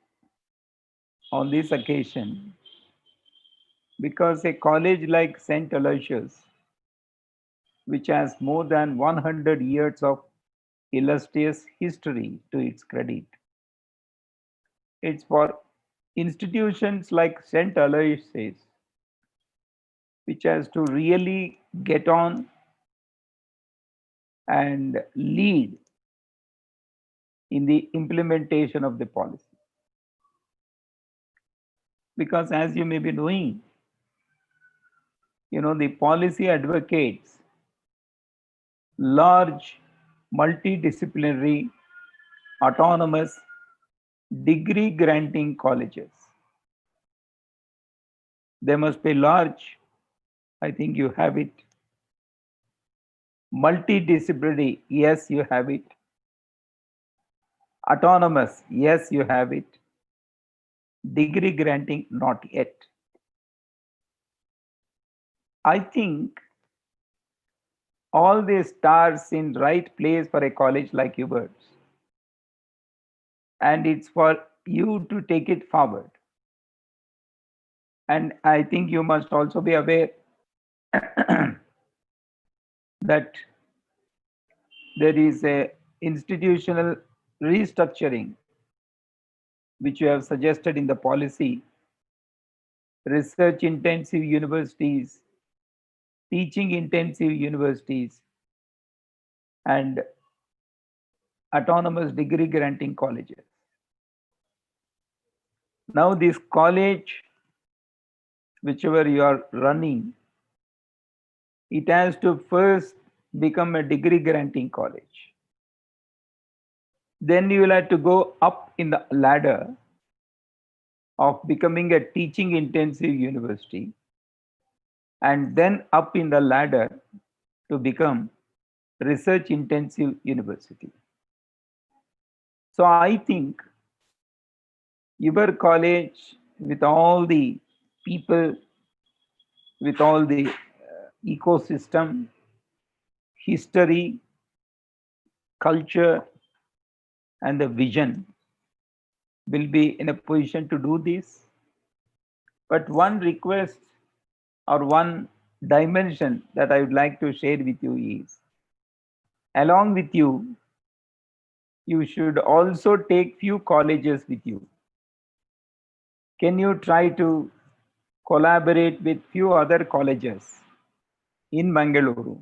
on this occasion, because a college like St. Aloysius, which has more than 100 years of illustrious history to its credit, it's for institutions like St. Aloysius, which has to really get on and lead in the implementation of the policy. Because as you may be knowing, the policy advocates large, multidisciplinary, autonomous, degree granting colleges. They must be large. I think you have it. Multidisciplinary, yes, you have it. Autonomous, yes, you have it. Degree granting, not yet. I think all these stars in right place for a college like yours. And it's for you to take it forward. And I think you must also be aware that there is a institutional restructuring which you have suggested in the policy, research intensive universities, teaching intensive universities, and autonomous degree granting colleges. Now this college, whichever you are running, it has to first become a degree granting college. Then you will have to go up in the ladder of becoming a teaching intensive university, and then up in the ladder to become research intensive university. So I think your college, with all the people, with all the ecosystem, history, culture, and the vision, will be in a position to do this. But one request or one dimension that I would like to share with you is, along with you, you should also take few colleges with you. Can you try to collaborate with few other colleges in Mangaluru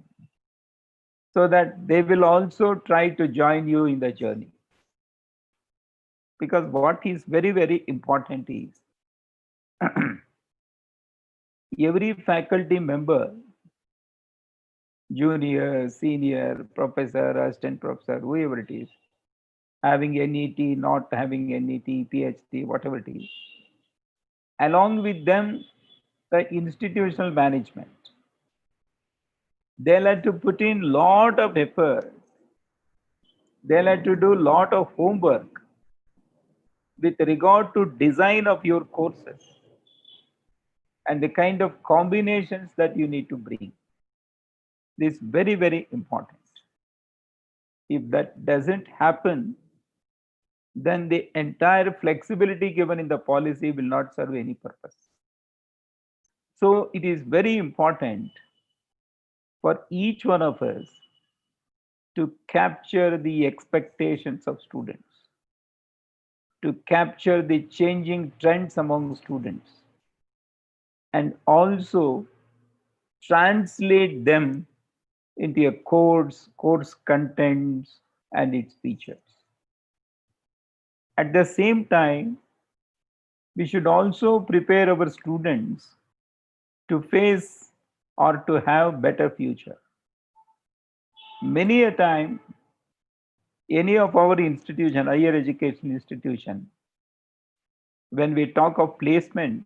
so that they will also try to join you in the journey? Because what is very, very important is every faculty member, junior, senior, professor, assistant professor, whoever it is, having NET, not having NET, PhD, whatever it is, along with them, the institutional management, they'll have to put in lot of effort. They'll have to do lot of homework with regard to design of your courses and the kind of combinations that you need to bring. This is very, very important. If that doesn't happen, then the entire flexibility given in the policy will not serve any purpose. So it is very important for each one of us to capture the expectations of students, to capture the changing trends among students, and also translate them into a course contents, and its features. At the same time, we should also prepare our students to face or to have better future. Many a time, any of our institution, higher education institution, when we talk of placement,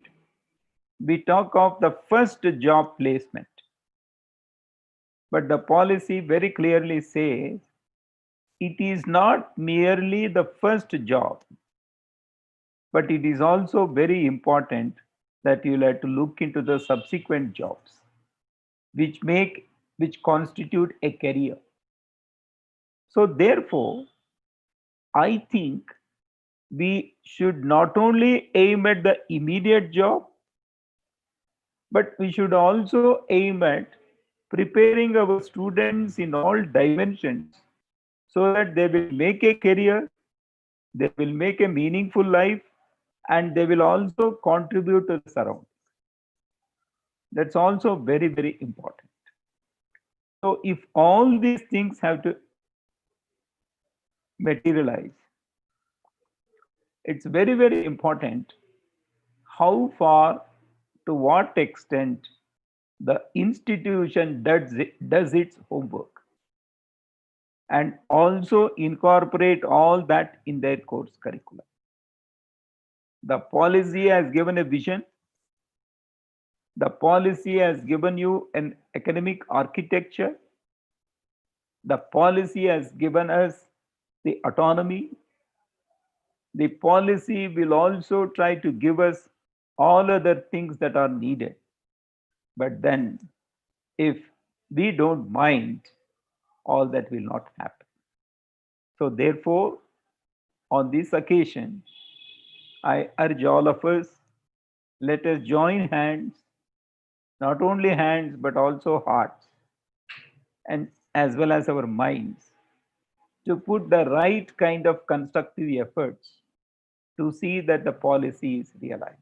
we talk of the first job placement. But the policy very clearly says it is not merely the first job, but it is also very important that you'll have to look into the subsequent jobs, which constitute a career. So therefore, I think we should not only aim at the immediate job, but we should also aim at preparing our students in all dimensions so that they will make a career, they will make a meaningful life, and they will also contribute to the surroundings. That's also very, very important. So if all these things have to materialize, it's very, very important how far, to what extent the institution does its homework and also incorporate all that in their course curriculum. The policy has given a vision, The policy has given you an academic architecture. The policy has given us the autonomy. The policy will also try to give us all other things that are needed. But then, if we don't mind, all that will not happen. So therefore, on this occasion, I urge all of us, let us join hands, not only hands, but also hearts, and as well as our minds, to put the right kind of constructive efforts to see that the policy is realized.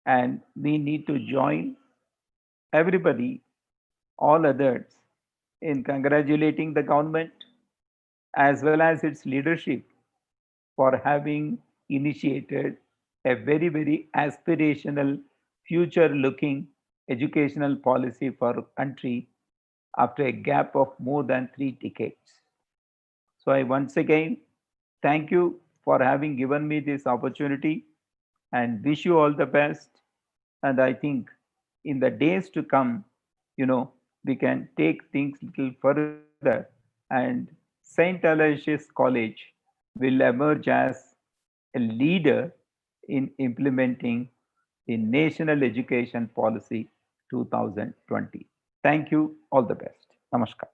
And we need to join everybody, all others, in congratulating the government as well as its leadership for having initiated a very, very aspirational, future looking educational policy for our country after a gap of more than 3 decades. So I once again thank you for having given me this opportunity and wish you all the best. And I think in the days to come, we can take things little further, and St. Aloysius College will emerge as a leader in implementing the National Education Policy 2020. Thank you. All the best. Namaskar.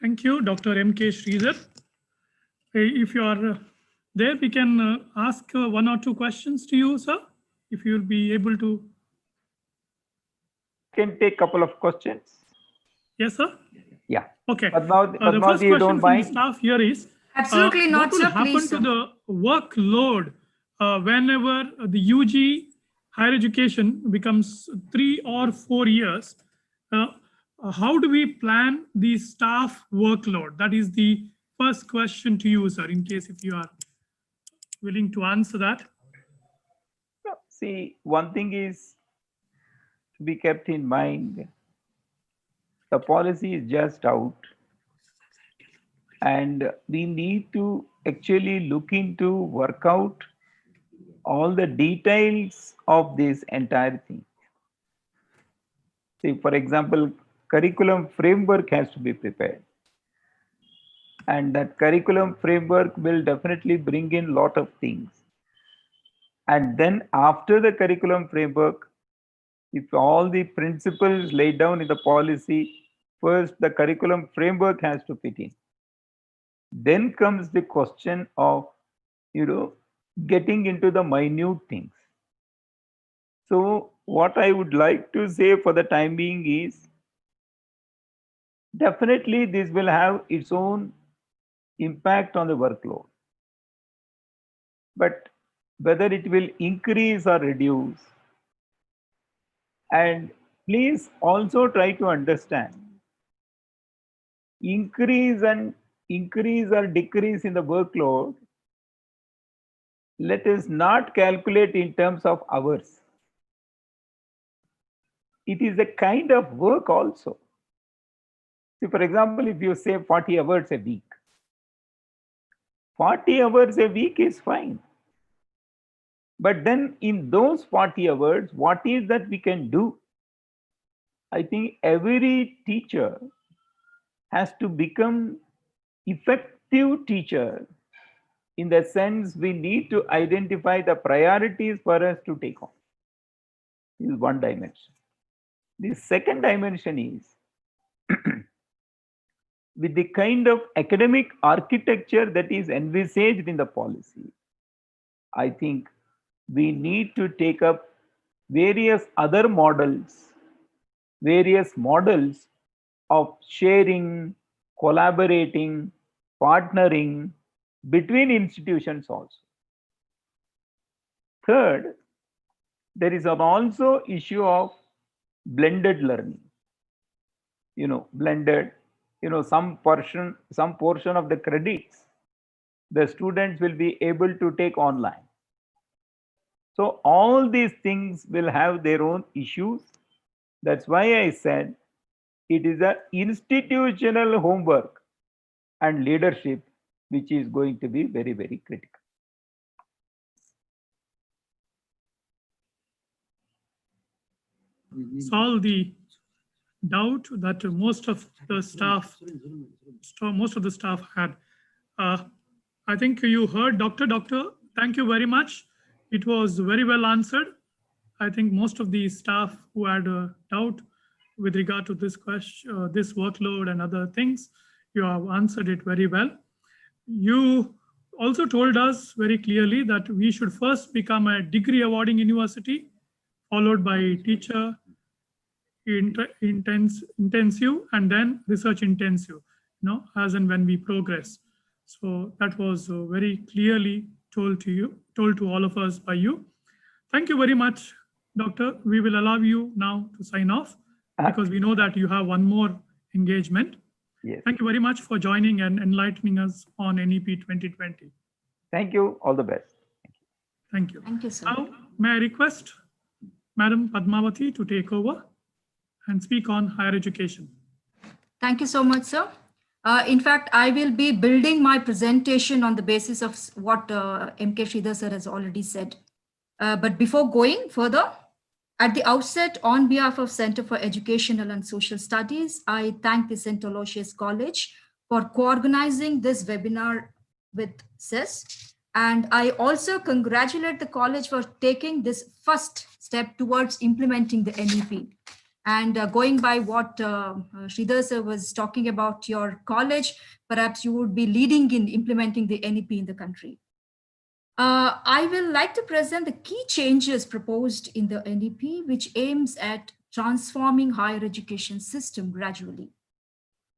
Thank you, Dr. MK Sridhar. If you are there, we can ask one or two questions to you, sir, if you'll be able to. Can take a couple of questions. Yes, sir. Yeah. Okay. Padmavati, The first you question don't from the mind? staff here is, Absolutely not, what will sir. happen Please, to sir. the workload whenever the UG higher education becomes 3 or 4 years? How do we plan the staff workload? That is the first question to you, sir, in case if you are willing to answer that. See, one thing is to be kept in mind. The policy is just out, and we need to actually look into, work out all the details of this entire thing. See, for example, curriculum framework has to be prepared, and that curriculum framework will definitely bring in lot of things. And then after the curriculum framework, if all the principles laid down in the policy, first the curriculum framework has to fit in. Then comes the question of, getting into the minute things. So what I would like to say for the time being is, definitely this will have its own impact on the workload. But whether it will increase or reduce, and please also try to understand, increase or decrease in the workload, let us not calculate in terms of hours. It is a kind of work also. See, for example, if you say 40 hours a week, 40 hours a week is fine. But then in those 40 hours, what is that we can do? I think every teacher has to become effective teacher, in the sense we need to identify the priorities for us to take on. This is one dimension. The second dimension is with the kind of academic architecture that is envisaged in the policy, I think we need to take up various other models, of sharing, collaborating, partnering between institutions also. Third, there is also issue of blended learning. Blended, some portion of the credits the students will be able to take online. So all these things will have their own issues. That's why I said it is an institutional homework and leadership which is going to be very, very critical. Solve the doubt that most of the staff had. I think you heard, Doctor, thank you very much. It was very well answered. I think most of the staff who had a doubt with regard to this question, this workload and other things, you have answered it very well. You also told us very clearly that we should first become a degree awarding university, followed by teacher intensive and then research intensive, as and when we progress. So that was very clearly told to all of us by you. Thank you very much, Doctor. We will allow you now to sign off because we know that you have one more engagement. Yes. Thank you very much for joining and enlightening us on NEP 2020. Thank you. All the best. Thank you. Thank you, sir. Now, may I request Madam Padmavati to take over and speak on higher education. Thank you so much, sir. In fact, I will be building my presentation on the basis of what MK Sridhar sir has already said. But before going further, at the outset, on behalf of Center for Educational and Social Studies, I thank the St. Aloysius College for co-organizing this webinar with CES. And I also congratulate the college for taking this first step towards implementing the NEP. And going by what Sridhar sir was talking about your college, perhaps you would be leading in implementing the NEP in the country. I will like to present the key changes proposed in the NEP, which aims at transforming higher education system gradually.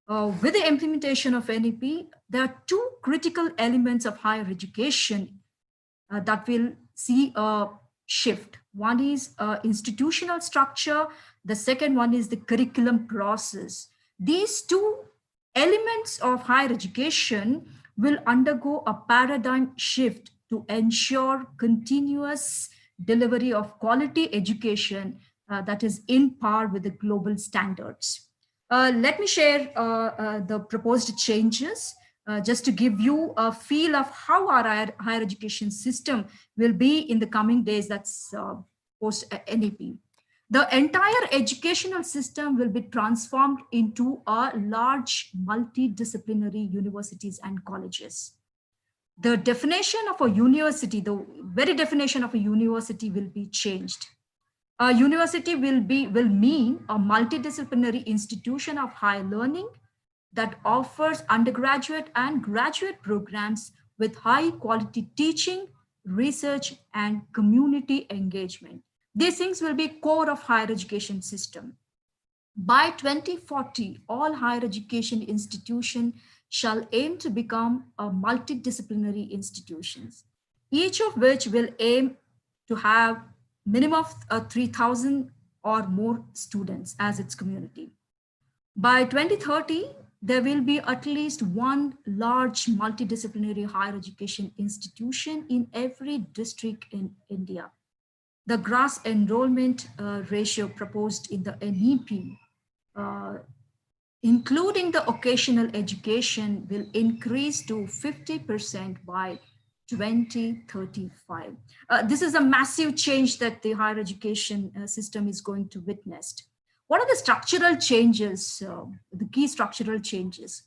With the implementation of NEP, there are two critical elements of higher education that will see a shift. One is institutional structure. The second one is the curriculum process. These two elements of higher education will undergo a paradigm shift to ensure continuous delivery of quality education that is in par with the global standards. Let me share the proposed changes just to give you a feel of how our higher education system will be in the coming days, that's post NEP. The entire educational system will be transformed into a large multidisciplinary universities and colleges. The definition of a university, the very definition of a university will be changed. A university will mean a multidisciplinary institution of higher learning that offers undergraduate and graduate programs with high quality teaching, research, and community engagement. These things will be core of higher education system. By 2040, all higher education institutions shall aim to become a multidisciplinary institutions, each of which will aim to have minimum of 3,000 or more students as its community. By 2030, there will be at least one large multidisciplinary higher education institution in every district in India. The gross enrollment ratio proposed in the NEP, including the occasional education, will increase to 50% by 2035. This is a massive change that the higher education system is going to witness. What are the structural changes, the key structural changes?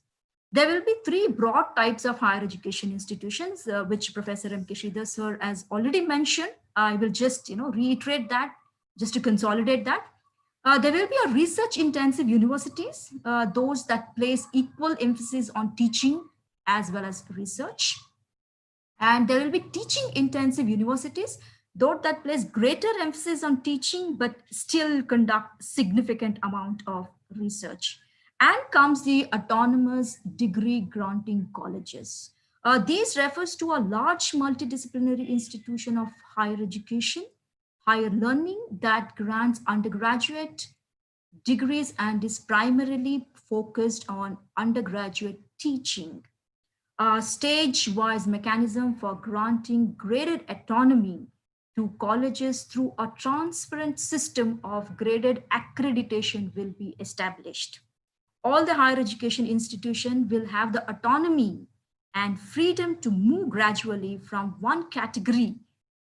There will be three broad types of higher education institutions, which Professor MK Sridhar sir has already mentioned. I will just reiterate that, just to consolidate that. There will be a research intensive universities, those that place equal emphasis on teaching as well as research. And there will be teaching intensive universities, those that place greater emphasis on teaching, but still conduct significant amount of research. And comes the autonomous degree granting colleges. These refers to a large multidisciplinary institution of higher education, higher learning that grants undergraduate degrees and is primarily focused on undergraduate teaching. A stage-wise mechanism for granting graded autonomy to colleges through a transparent system of graded accreditation will be established. All the higher education institutions will have the autonomy and freedom to move gradually from one category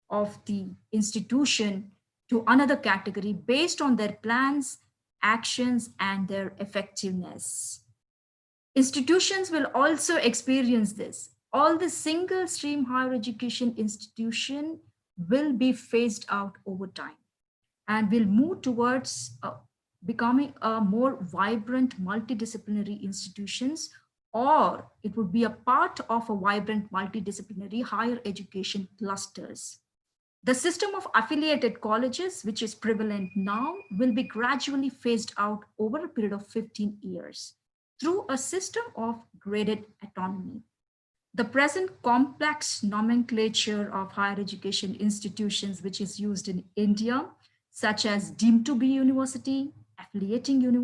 of the institution to another category based on their plans, actions, and their effectiveness. Institutions will also experience this. All the single stream higher education institution will be phased out over time and will move towards becoming a more vibrant multidisciplinary institutions, or it would be a part of a vibrant multidisciplinary higher education clusters. The system of affiliated colleges, which is prevalent now, will be gradually phased out over a period of 15 years through a system of graded autonomy. The present complex nomenclature of higher education institutions, which is used in India, such as deemed to be university, affiliating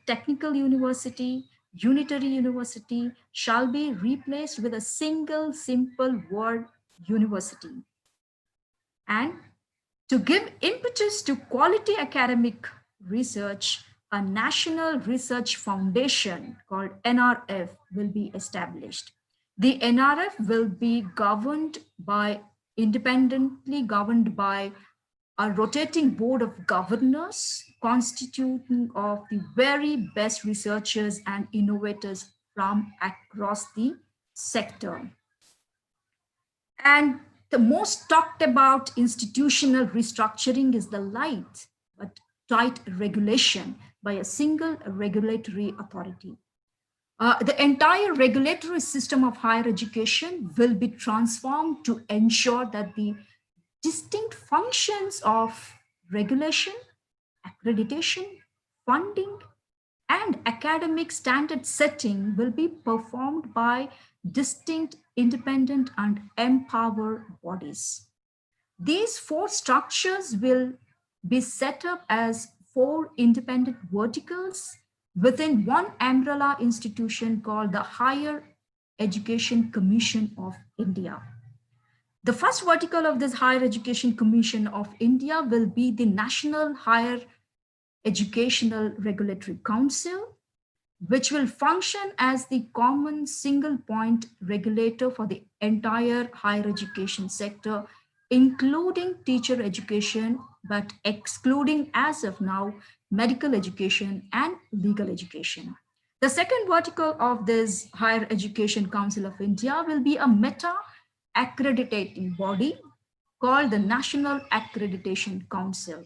technical university, unitary university, shall be replaced with a single simple word, university. And to give impetus to quality academic research, a National Research Foundation called NRF will be established. The NRF will be independently governed by a rotating board of governors constituting of the very best researchers and innovators from across the sector. And the most talked about institutional restructuring is the light but tight regulation by a single regulatory authority. The entire regulatory system of higher education will be transformed to ensure that the distinct functions of regulation, accreditation, funding, and academic standard setting will be performed by distinct, independent, and empowered bodies. These four structures will be set up as four independent verticals within one umbrella institution called the Higher Education Commission of India. The first vertical of this Higher Education Commission of India will be the National Higher Educational Regulatory Council, which will function as the common single point regulator for the entire higher education sector, including teacher education, but excluding as of now, medical education and legal education. The second vertical of this Higher Education Council of India will be a meta accrediting body called the National Accreditation Council.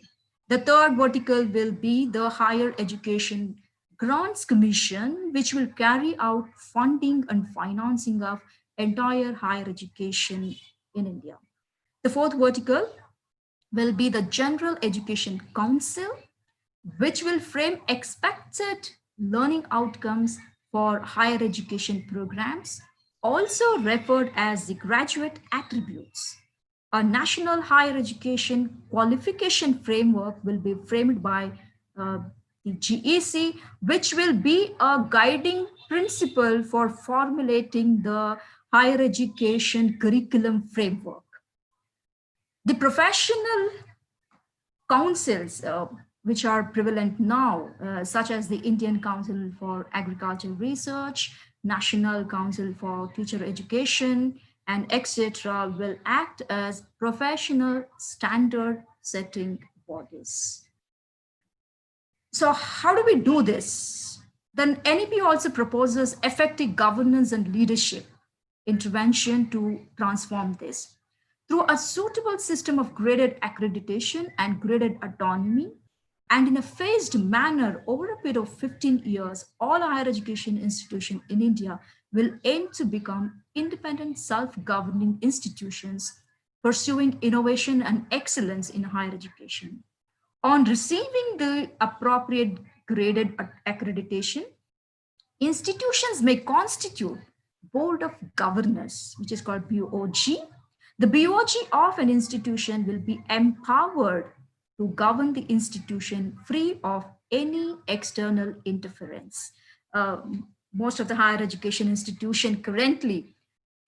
The third vertical will be the Higher Education Grants Commission, which will carry out funding and financing of entire higher education in India. The fourth vertical will be the General Education Council, which will frame expected learning outcomes for higher education programs, also referred as the graduate attributes. A national higher education qualification framework will be framed by the GEC, which will be a guiding principle for formulating the higher education curriculum framework. The professional councils, which are prevalent now, such as the Indian Council for Agricultural Research, National Council for Teacher Education, and etc., will act as professional standard setting bodies. So how do we do this? Then NEP also proposes effective governance and leadership intervention to transform this. Through a suitable system of graded accreditation and graded autonomy, and in a phased manner over a period of 15 years, all higher education institutions in India will aim to become independent, self-governing institutions, pursuing innovation and excellence in higher education. On receiving the appropriate graded accreditation, institutions may constitute Board of Governors, which is called BOG. The BOG of an institution will be empowered to govern the institution free of any external interference. Most of the higher education institutions currently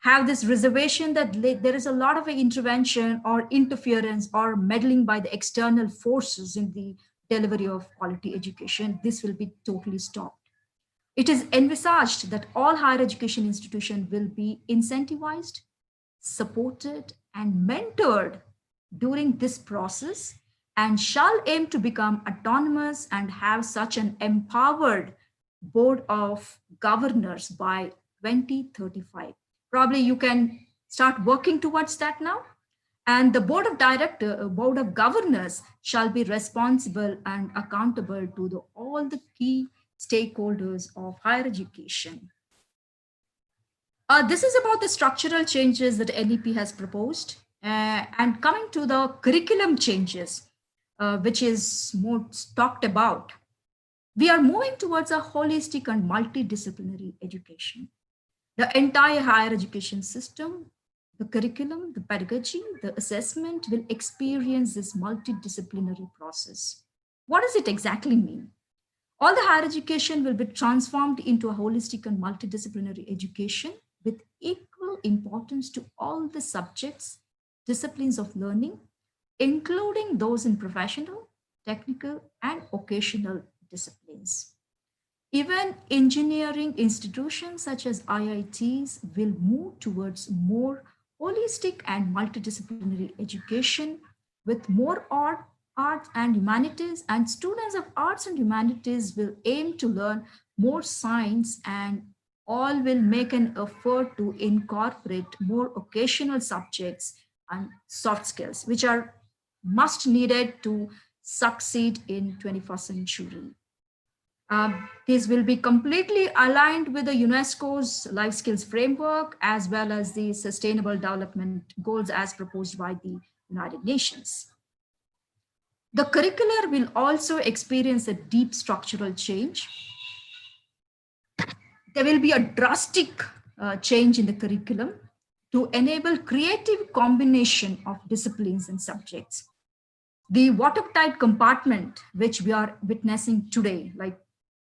have this reservation that there is a lot of intervention or interference or meddling by the external forces in the delivery of quality education, this will be totally stopped. It is envisaged that all higher education institutions will be incentivized, supported, and mentored during this process and shall aim to become autonomous and have such an empowered board of governors by 2035. Probably you can start working towards that now. And the board of governors shall be responsible and accountable to all the key stakeholders of higher education. This is about the structural changes that NEP has proposed. And coming to the curriculum changes, which is more talked about, we are moving towards a holistic and multidisciplinary education. The entire higher education system, the curriculum, the pedagogy, the assessment will experience this multidisciplinary process. What does it exactly mean? All the higher education will be transformed into a holistic and multidisciplinary education with equal importance to all the subjects, disciplines of learning, including those in professional, technical, and occasional disciplines. Even engineering institutions such as IITs will move towards more holistic and multidisciplinary education with more arts and humanities, and students of arts and humanities will aim to learn more science, and all will make an effort to incorporate more occasional subjects and soft skills, which are must needed to succeed in 21st century. These will be completely aligned with the UNESCO's life skills framework, as well as the sustainable development goals as proposed by the United Nations. The curricular will also experience a deep structural change. There will be a drastic change in the curriculum to enable creative combination of disciplines and subjects. The watertight compartment, which we are witnessing today, like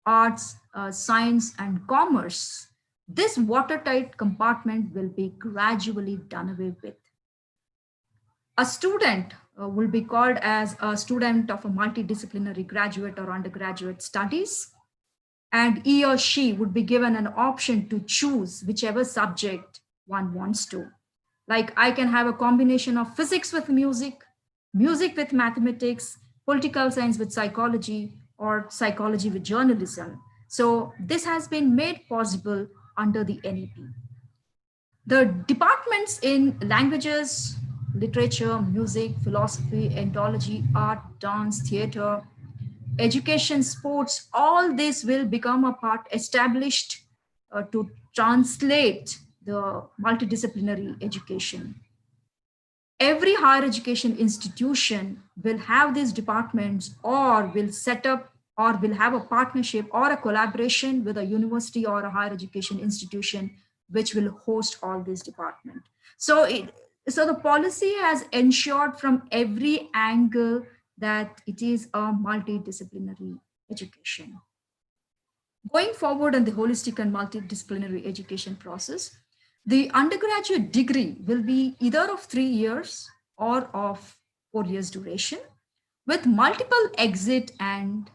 arts, science, and commerce, this watertight compartment will be gradually done away with. A student will be called as a student of a multidisciplinary graduate or undergraduate studies, and he or she would be given an option to choose whichever subject one wants to. Like, I can have a combination of physics with music, music with mathematics, political science with psychology, or psychology with journalism. So this has been made possible under the NEP. The departments in languages, literature, music, philosophy, ethnology, art, dance, theater, education, sports, all this will become a part established to translate the multidisciplinary education. Every higher education institution will have these departments, or will set up, or will have a partnership or a collaboration with a university or a higher education institution, which will host all these departments. So the policy has ensured from every angle that it is a multidisciplinary education. Going forward in the holistic and multidisciplinary education process, the undergraduate degree will be either of 3 years or of 4 years duration, with multiple exit and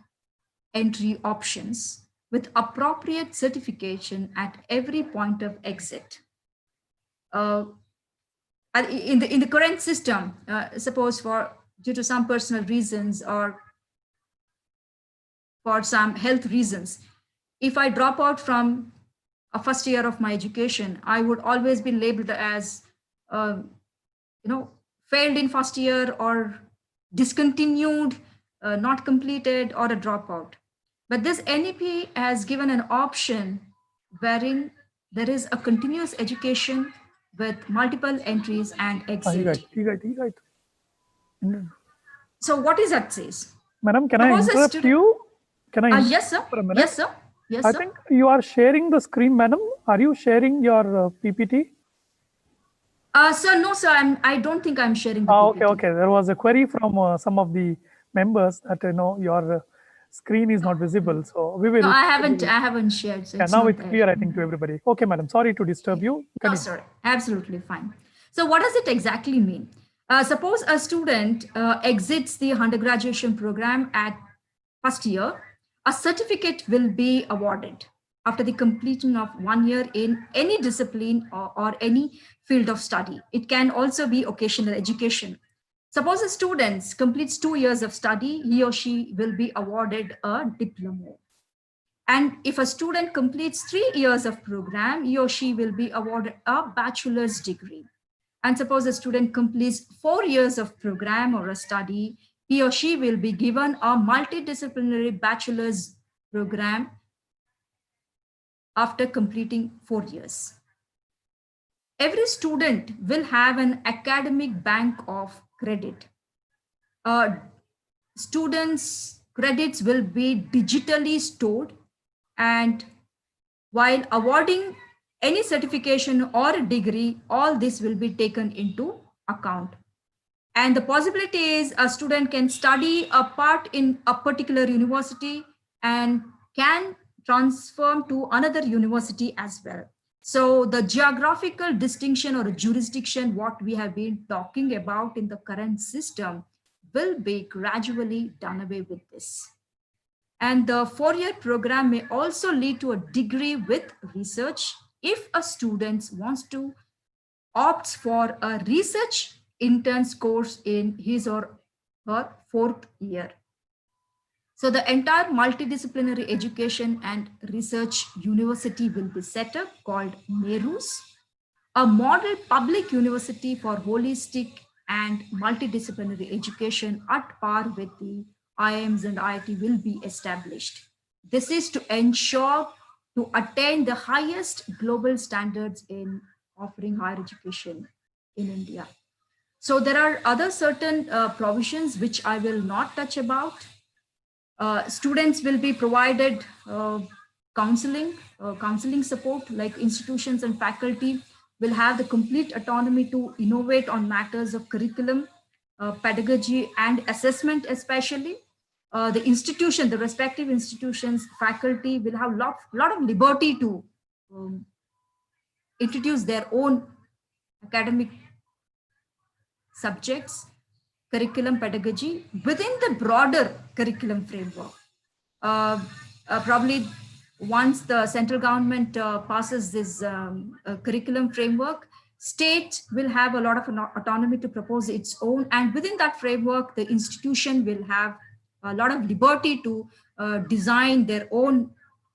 entry options, with appropriate certification at every point of exit. In the current system, suppose due to some personal reasons or for some health reasons, if I drop out from a first year of my education, I would always be labeled as, failed in first year, or discontinued, not completed, or a dropout. But this NEP has given an option wherein there is a continuous education with multiple entries and exit. Right. So what is that says? Madam, can I interrupt you? Can I? Yes, sir. For a minute? Yes, sir. Yes, I sir. think you are sharing the screen, madam. Are you sharing your PPT? Sir, no, sir. I don't think I'm sharing the PPT. Okay. There was a query from some of the members that your screen is not visible. So we will. No, I haven't shared. So now it's clear, I think, to everybody. Okay, madam. Sorry to disturb you. No, sir. Absolutely fine. So what does it exactly mean? Suppose a student exits the undergraduate program at first year, a certificate will be awarded after the completion of 1 year in any discipline or any field of study. It can also be occasional education. Suppose a student completes 2 years of study, he or she will be awarded a diploma. And if a student completes 3 years of program, he or she will be awarded a bachelor's degree. And suppose a student completes 4 years of program or a study, he or she will be given a multidisciplinary bachelor's program after completing 4 years. Every student will have an academic bank of credit. Students' credits will be digitally stored, and while awarding any certification or a degree, all this will be taken into account. And the possibility is a student can study a part in a particular university and can transfer to another university as well. So the geographical distinction or jurisdiction, what we have been talking about in the current system, will be gradually done away with this. And the 4-year program may also lead to a degree with research if a student wants to opt for a research interns course in his or her 4th year. So the entire multidisciplinary education and research university will be set up called NERUs, a model public university for holistic and multidisciplinary education at par with the IIMs and IIT will be established. This is to ensure to attain the highest global standards in offering higher education in India. So there are other certain provisions which I will not touch about. Students will be provided counseling support, like institutions and faculty will have the complete autonomy to innovate on matters of curriculum, pedagogy, and assessment especially. The institution, the respective institutions, faculty will have lot of liberty to introduce their own academic subjects, curriculum, pedagogy within the broader curriculum framework. Probably once the central government passes this curriculum framework, state will have a lot of autonomy to propose its own, and within that framework, the institution will have a lot of liberty to design their own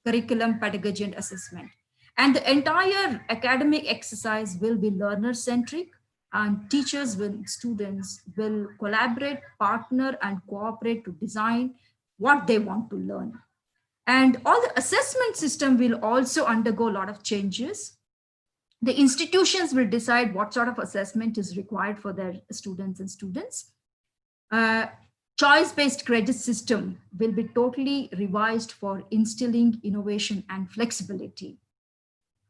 curriculum, pedagogy, and assessment. And the entire academic exercise will be learner-centric, and teachers and students will collaborate, partner, and cooperate to design what they want to learn. And all the assessment system will also undergo a lot of changes. The institutions will decide what sort of assessment is required for their students and students. Choice-based credit system will be totally revised for instilling innovation and flexibility.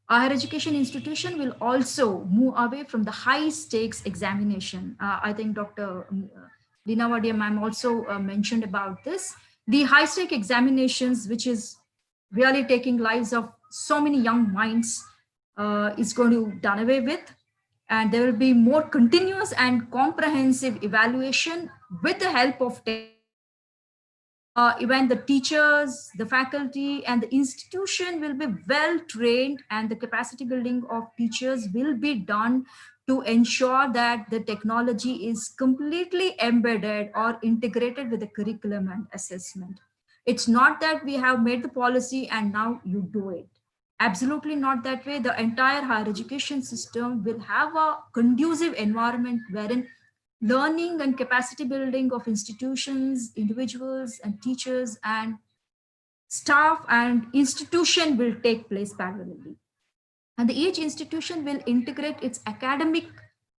Higher education institution will also move away from the high stakes examination. I think Dr. Lina Vadia ma'am also mentioned about this. The high stake examinations, which is really taking lives of so many young minds, is going to be done away with. And there will be more continuous and comprehensive evaluation with the help of even the teachers, the faculty, and the institution will be well trained, and the capacity building of teachers will be done to ensure that the technology is completely embedded or integrated with the curriculum and assessment. It's not that we have made the policy and now you do it. Absolutely not that way. The entire higher education system will have a conducive environment wherein learning and capacity building of institutions, individuals, and teachers and staff and institution will take place parallelly. And each institution will integrate its academic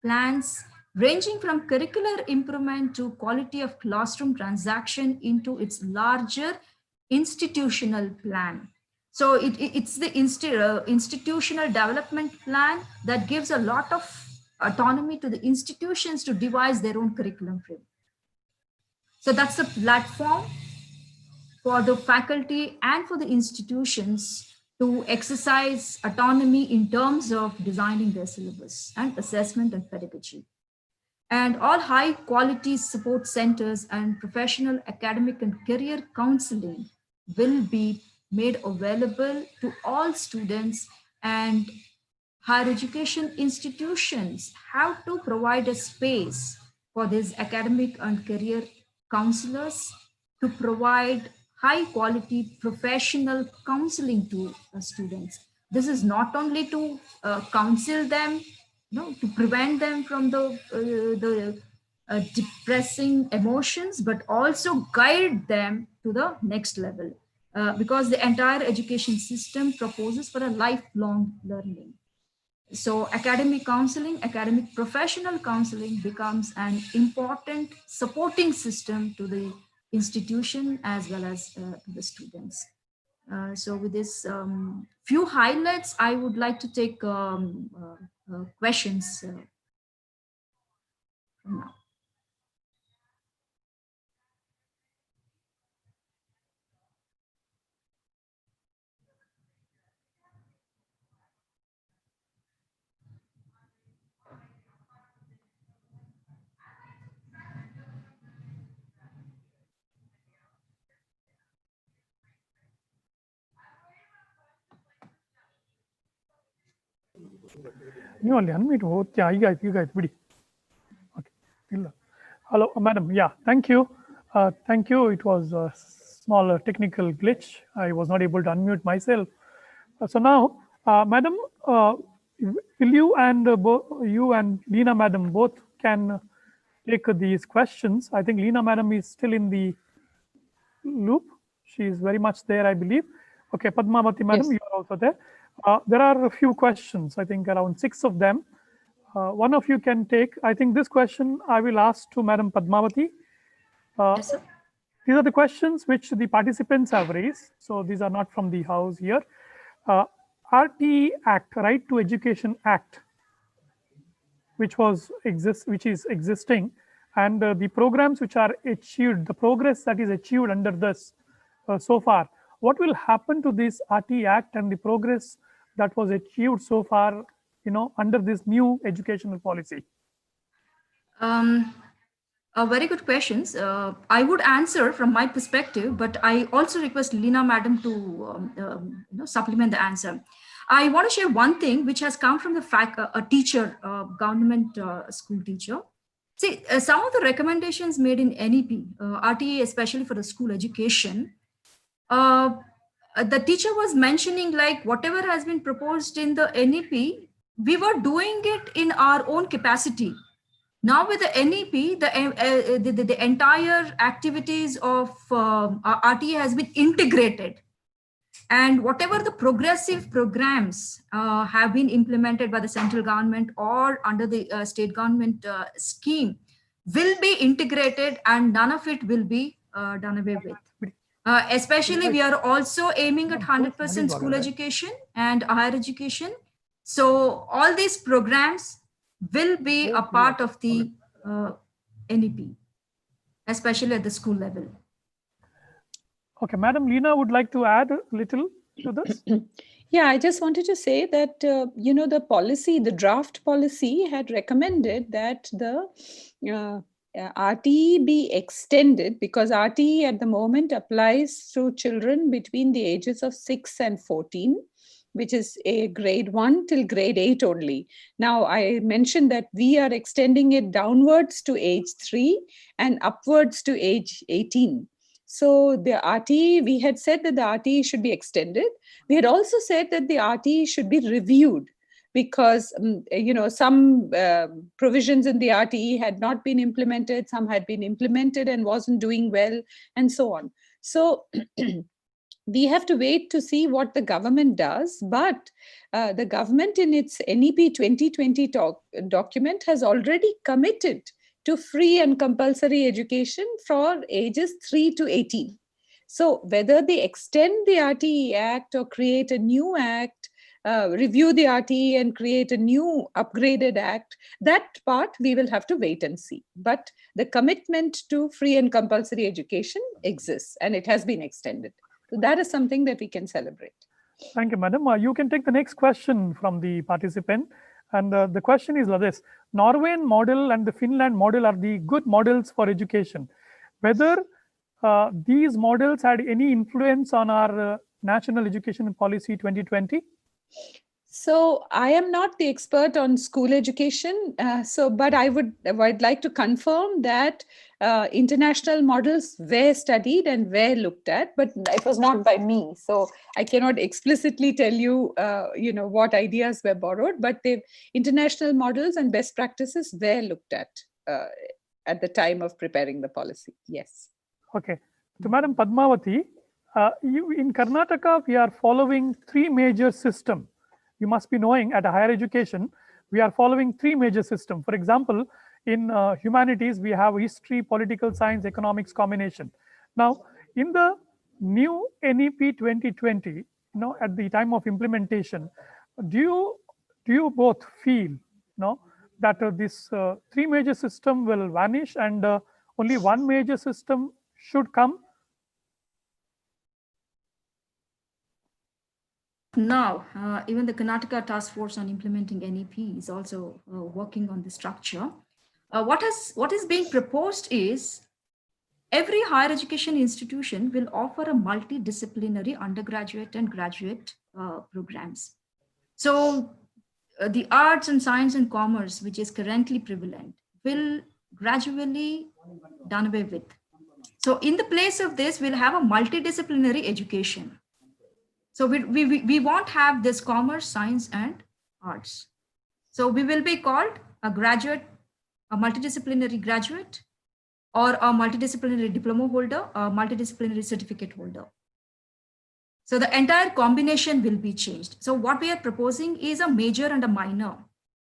plans ranging from curricular improvement to quality of classroom transaction into its larger institutional plan. So it's the institutional development plan that gives a lot of autonomy to the institutions to devise their own curriculum framework. So that's the platform for the faculty and for the institutions to exercise autonomy in terms of designing their syllabus and assessment and pedagogy. And all high quality support centers and professional academic and career counseling will be made available to all students, and higher education institutions have to provide a space for these academic and career counselors to provide high quality professional counseling to students. This is not only to counsel them, to prevent them from the depressing emotions, but also guide them to the next level, because the entire education system proposes for a lifelong learning. So academic counseling, academic professional counseling becomes an important supporting system to the institution as well as to the students. So with this few highlights, I would like to take questions from now. ನೀವು ಅಲ್ಲಿ ಅನ್ಮಿಟ್ ಓದ್ತೀಯ ಈಗ ಆಯ್ತು ಬಿಡಿ. Okay ಇಲ್ಲ. Hello, madam. Yeah, thank you. Thank you. It was a small technical glitch. I was not able to unmute myself. So now, madam, will you and you and Leena madam both can take these questions? I think Leena madam is still in the loop. She is very much there, I believe. Okay, Padmavati madam, yes. You are also there. There are a few questions, I think around 6 of them. One of you can take. I think this question I will ask to Madam Padmavati. Yes, sir. These are the questions which the participants have raised. So these are not from the house here. RTE Act, Right to Education Act, which is existing, and the programs which are achieved, the progress that is achieved under this so far. What will happen to this RTE Act and the progress that was achieved so far, under this new educational policy? Very good questions. I would answer from my perspective, but I also request Leena madam to supplement the answer. I want to share one thing which has come from a teacher, government school teacher. See, some of the recommendations made in NEP, RTE, especially for the school education, the teacher was mentioning like whatever has been proposed in the NEP, we were doing it in our own capacity. Now with the NEP, the entire activities of RTE has been integrated. And whatever the progressive programs have been implemented by the central government or under the state government scheme will be integrated, and none of it will be done away with. Especially we are also aiming at 100% school education and higher education. So all these programs will be a part of the NEP, especially at the school level. Okay, Madam Leena would like to add a little to this. Yeah, I just wanted to say that, the draft policy had recommended that the RTE be extended, because RTE at the moment applies to children between the ages of 6 and 14. Which is a grade 1 till grade 8 only. Now, I mentioned that we are extending it downwards to age 3 and upwards to age 18. So the RTE, we had said that the RTE should be extended. We had also said that the RTE should be reviewed, because, some provisions in the RTE had not been implemented, some had been implemented and wasn't doing well, and so on. So we have to wait to see what the government does, but the government in its NEP 2020 document has already committed to free and compulsory education for ages 3 to 18. So whether they extend the RTE Act or create a new act, review the RTE and create a new upgraded act, that part we will have to wait and see. But the commitment to free and compulsory education exists, and it has been extended. So that is something that we can celebrate. Thank you, madam. You can take the next question from the participant. And the question is this: Norwegian model and the Finland model are the good models for education. Whether these models had any influence on our National Education Policy 2020? So I am not the expert on school education. But I'd like to confirm that international models were studied and were looked at, but it was not by me. So I cannot explicitly tell you, what ideas were borrowed, but the international models and best practices were looked at the time of preparing the policy. Yes. Okay. To Madam Padmavati, in Karnataka, we are following three major systems. You must be knowing at a higher education, we are following three major systems. For example, in humanities, we have history, political science, economics combination. Now, in the new NEP 2020, at the time of implementation, do you both feel, that this three major system will vanish and only one major system should come? Now, even the Karnataka Task Force on Implementing NEP is also working on the structure. What is being proposed is every higher education institution will offer a multidisciplinary undergraduate and graduate programs. So the arts and science and commerce, which is currently prevalent, will gradually done away with. So in the place of this, we'll have a multidisciplinary education. So we won't have this commerce, science, and arts. So we will be called a graduate, a multidisciplinary graduate, or a multidisciplinary diploma holder, a multidisciplinary certificate holder. So the entire combination will be changed. So what we are proposing is a major and a minor.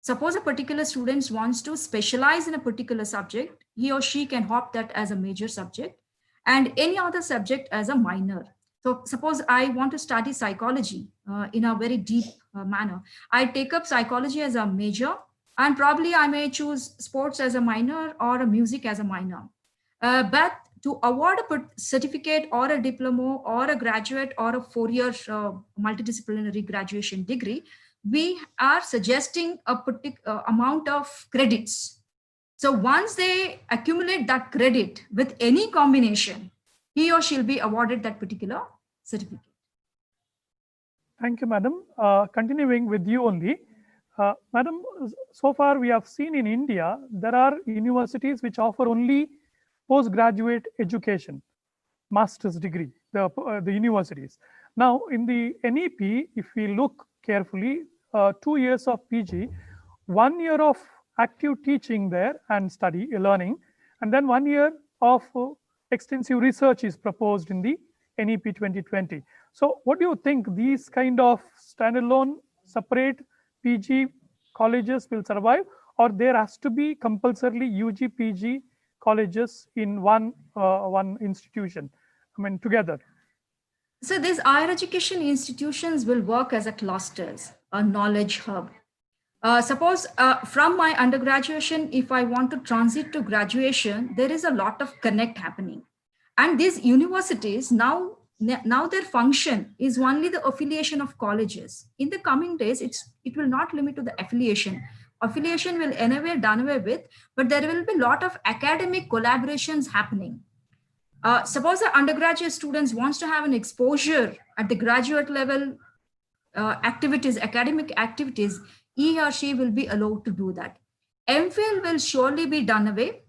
Suppose a particular student wants to specialize in a particular subject, he or she can opt that as a major subject and any other subject as a minor. So suppose I want to study psychology in a very deep manner. I take up psychology as a major, and probably I may choose sports as a minor or a music as a minor. But to award a certificate or a diploma or a graduate or a 4-year multidisciplinary graduation degree, we are suggesting a particular amount of credits. So once they accumulate that credit with any combination, he or she will be awarded that particular certificate. Thank you, madam. Continuing with you only. Madam, so far we have seen in India, there are universities which offer only postgraduate education, master's degree, the universities. Now, in the NEP, if we look carefully, 2 years of PG, 1 year of active teaching there and study, learning, and then 1 year of extensive research is proposed in the NEP 2020. So what do you think these kind of standalone separate PG colleges will survive, or there has to be compulsorily UG PG colleges in one institution, together? So these higher education institutions will work as a clusters, a knowledge hub. Suppose from my undergraduation, if I want to transit to graduation, there is a lot of connect happening. And these universities now their function is only the affiliation of colleges. In the coming days, it will not limit to the affiliation. Affiliation will anyway done away with, but there will be a lot of academic collaborations happening. Suppose the undergraduate students wants to have an exposure at the graduate level activities, academic activities, he or she will be allowed to do that. MPhil will surely be done away,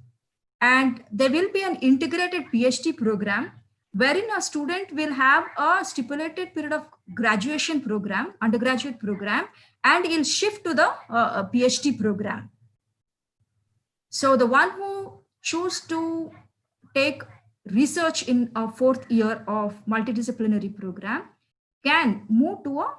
and there will be an integrated PhD program wherein a student will have a stipulated period of graduation program, undergraduate program, and he'll shift to the PhD program. So the one who choose to take research in a 4th year of multidisciplinary program can move to a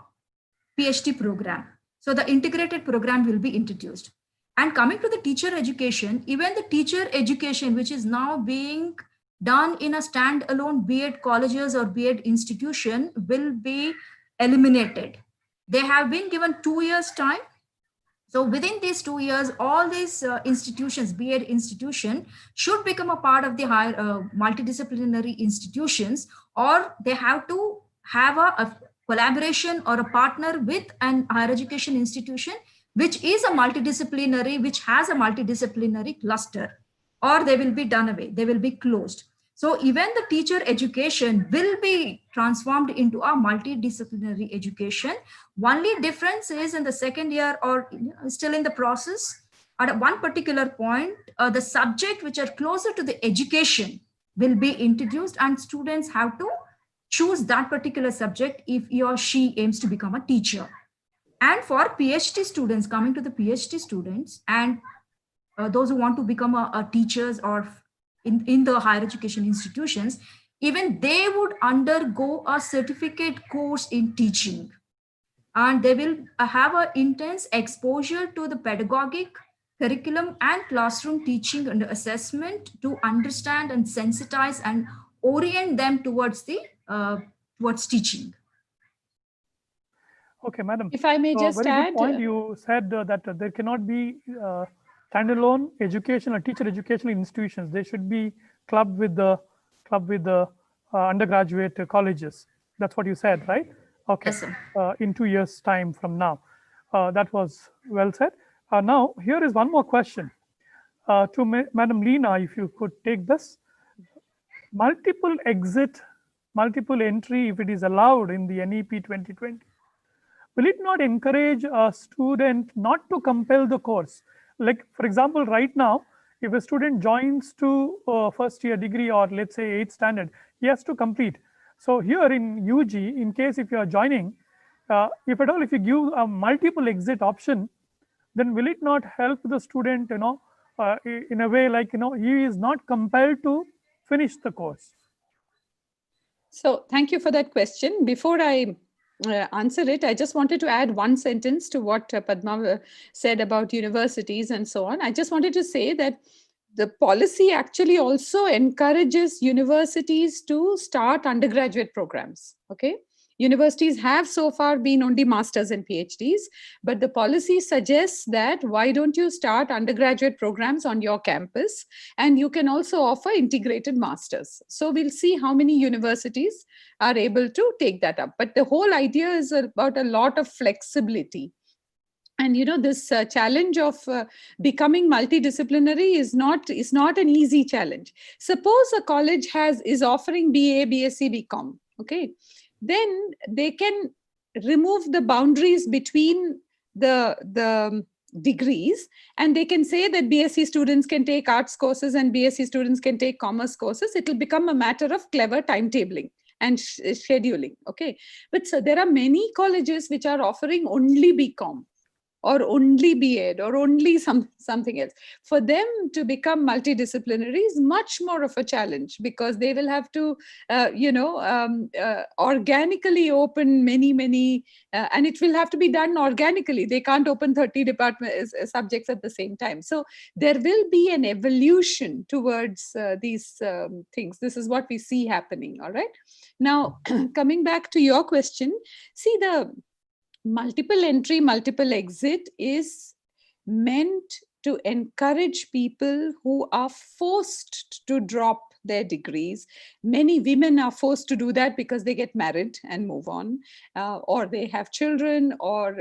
PhD program. So the integrated program will be introduced. And coming to the teacher education, even the teacher education, which is now being done in a standalone B.Ed colleges or B.Ed institution will be eliminated. They have been given 2 years time. So within these 2 years, all these institutions, B.Ed institution, should become a part of the higher multidisciplinary institutions, or they have to have a collaboration or a partner with an higher education institution, which is a multidisciplinary, which has a multidisciplinary cluster, or they will be done away, they will be closed. So even the teacher education will be transformed into a multidisciplinary education. Only difference is in the second year or still in the process, at one particular point, the subject which are closer to the education will be introduced, and students have to choose that particular subject if he or she aims to become a teacher. And for PhD students, coming to the PhD students, and those who want to become a teachers or in the higher education institutions, even they would undergo a certificate course in teaching, and they will have an intense exposure to the pedagogic curriculum and classroom teaching and assessment to understand and sensitize and orient them towards the towards teaching. Okay, madam. If I may just very add, good point. You said that there cannot be standalone education or teacher educational institutions. They should be clubbed with the undergraduate colleges. That's what you said, right? Okay. Yes, sir. In 2 years' time from now. That was well said. Now, here is one more question to Madam Leena, if you could take this. Multiple exit, multiple entry, if it is allowed in the NEP 2020, will it not encourage a student not to compel the course? Like, for example, right now, if a student joins to first year degree or let's say 8th standard, he has to complete. So here in UG, in case if you are joining, if at all, if you give a multiple exit option, then will it not help the student, in a way like, he is not compelled to finish the course? So thank you for that question. Before I answer it, I just wanted to add one sentence to what Padma said about universities and so on. I just wanted to say that the policy actually also encourages universities to start undergraduate programs. Okay. Universities have so far been only masters and PhDs, but the policy suggests that why don't you start undergraduate programs on your campus, and you can also offer integrated masters. So we'll see how many universities are able to take that up. But the whole idea is about a lot of flexibility. And this challenge of becoming multidisciplinary is not an easy challenge. Suppose a college is offering BA, BSc, BCom, okay, then they can remove the boundaries between the degrees, and they can say that BSc students can take arts courses and BSc students can take commerce courses. It will become a matter of clever timetabling and scheduling, okay. But so there are many colleges which are offering only BCom or only BEd or only something else. For them to become multidisciplinary is much more of a challenge, because they will have to, organically open many, and it will have to be done organically. They can't open 30 subjects at the same time. So there will be an evolution towards these things. This is what we see happening, all right? Now, coming back to your question, see, the multiple entry, multiple exit is meant to encourage people who are forced to drop their degrees. Many women are forced to do that because they get married and move on, or they have children, or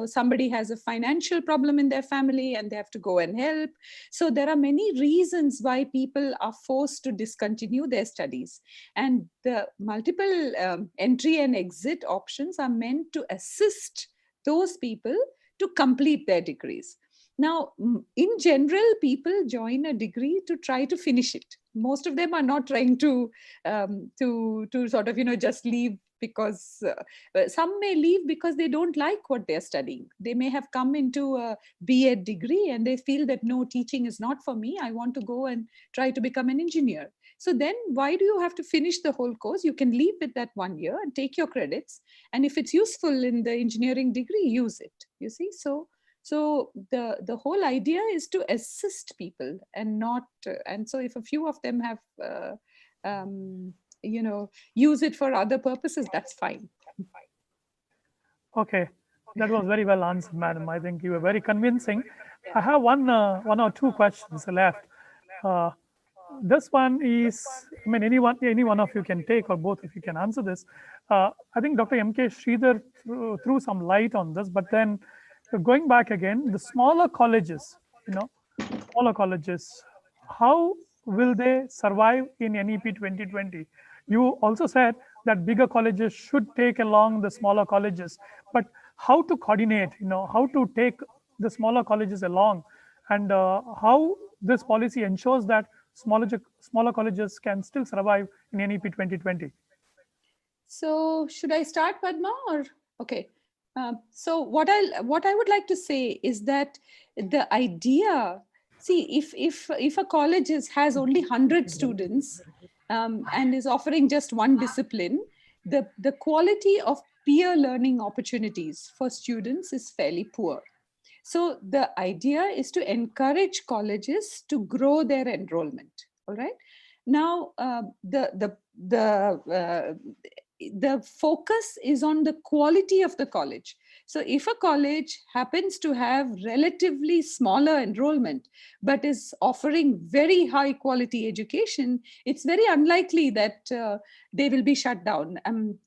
somebody has a financial problem in their family and they have to go and help. So there are many reasons why people are forced to discontinue their studies, and the multiple entry and exit options are meant to assist those people to complete their degrees. Now, in general, people join a degree to try to finish it. Most of them are not trying to sort of, just leave, because some may leave because they don't like what they're studying. They may have come into a BEd degree and they feel that, no, teaching is not for me. I want to go and try to become an engineer. So then why do you have to finish the whole course? You can leave with that 1 year and take your credits. And if it's useful in the engineering degree, use it, you see. So the whole idea is to assist people and not, and so if a few of them have use it for other purposes, that's fine. Okay, that was very well answered, madam. I think you were very convincing. I have one or two questions left. Uh, this one is, I mean, any one of you can take, or both if you can answer this. I think Dr. MK Sridhar threw some light on this, but then going back again, the smaller colleges, how will they survive in NEP 2020? You also said that bigger colleges should take along the smaller colleges, but how to coordinate, how to take the smaller colleges along, and how this policy ensures that smaller colleges can still survive in NEP 2020? So should I start, Padma, or okay? So what I would like to say is that the idea, see, if a college has only 100 students and is offering just one discipline, the quality of peer learning opportunities for students is fairly poor. So the idea is to encourage colleges to grow their enrollment. All right. Now, the focus is on the quality of the college. So if a college happens to have relatively smaller enrollment, but is offering very high quality education, it's very unlikely that they will be shut down.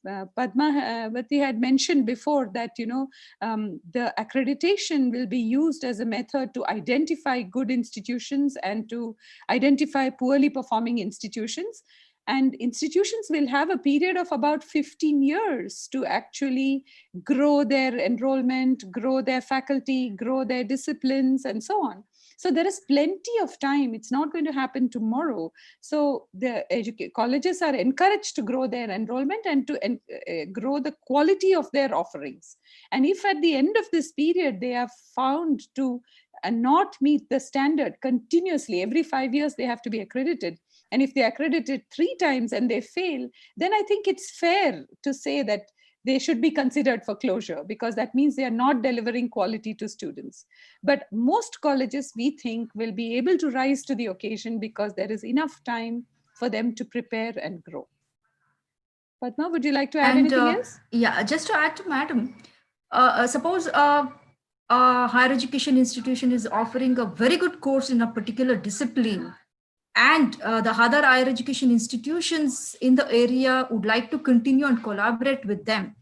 Padmavati had mentioned before that, the accreditation will be used as a method to identify good institutions and to identify poorly performing institutions. And institutions will have a period of about 15 years to actually grow their enrollment, grow their faculty, grow their disciplines, and so on. So there is plenty of time. It's not going to happen tomorrow. So the colleges are encouraged to grow their enrollment and to grow the quality of their offerings. And if at the end of this period they are found to not meet the standard continuously, every 5 years they have to be accredited, and if they accredit it 3 times and they fail, then I think it's fair to say that they should be considered for closure, because that means they are not delivering quality to students. But most colleges, we think, will be able to rise to the occasion because there is enough time for them to prepare and grow. Padma, would you like to add anything else? Yeah, just to add to madam, suppose a higher education institution is offering a very good course in a particular discipline, and the other higher education institutions in the area would like to continue and collaborate with them.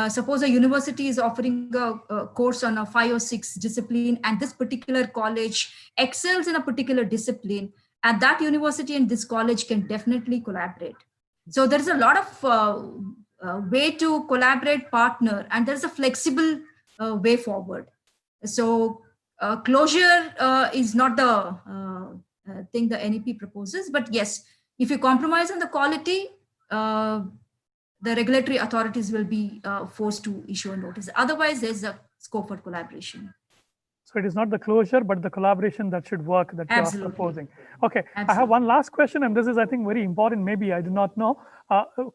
Suppose a university is offering a course on a 5 or 6 discipline, and this particular college excels in a particular discipline, and that university and this college can definitely collaborate. So there's a lot of way to collaborate, partner, and there's a flexible way forward. So closure is not the thing the NEP proposes, but yes, if you compromise on the quality, the regulatory authorities will be forced to issue a notice. Otherwise, there's a scope for collaboration. So it is not the closure, but the collaboration that should work that you are proposing. Okay, Absolutely. I have one last question, and this is, I think, very important. Maybe I do not know.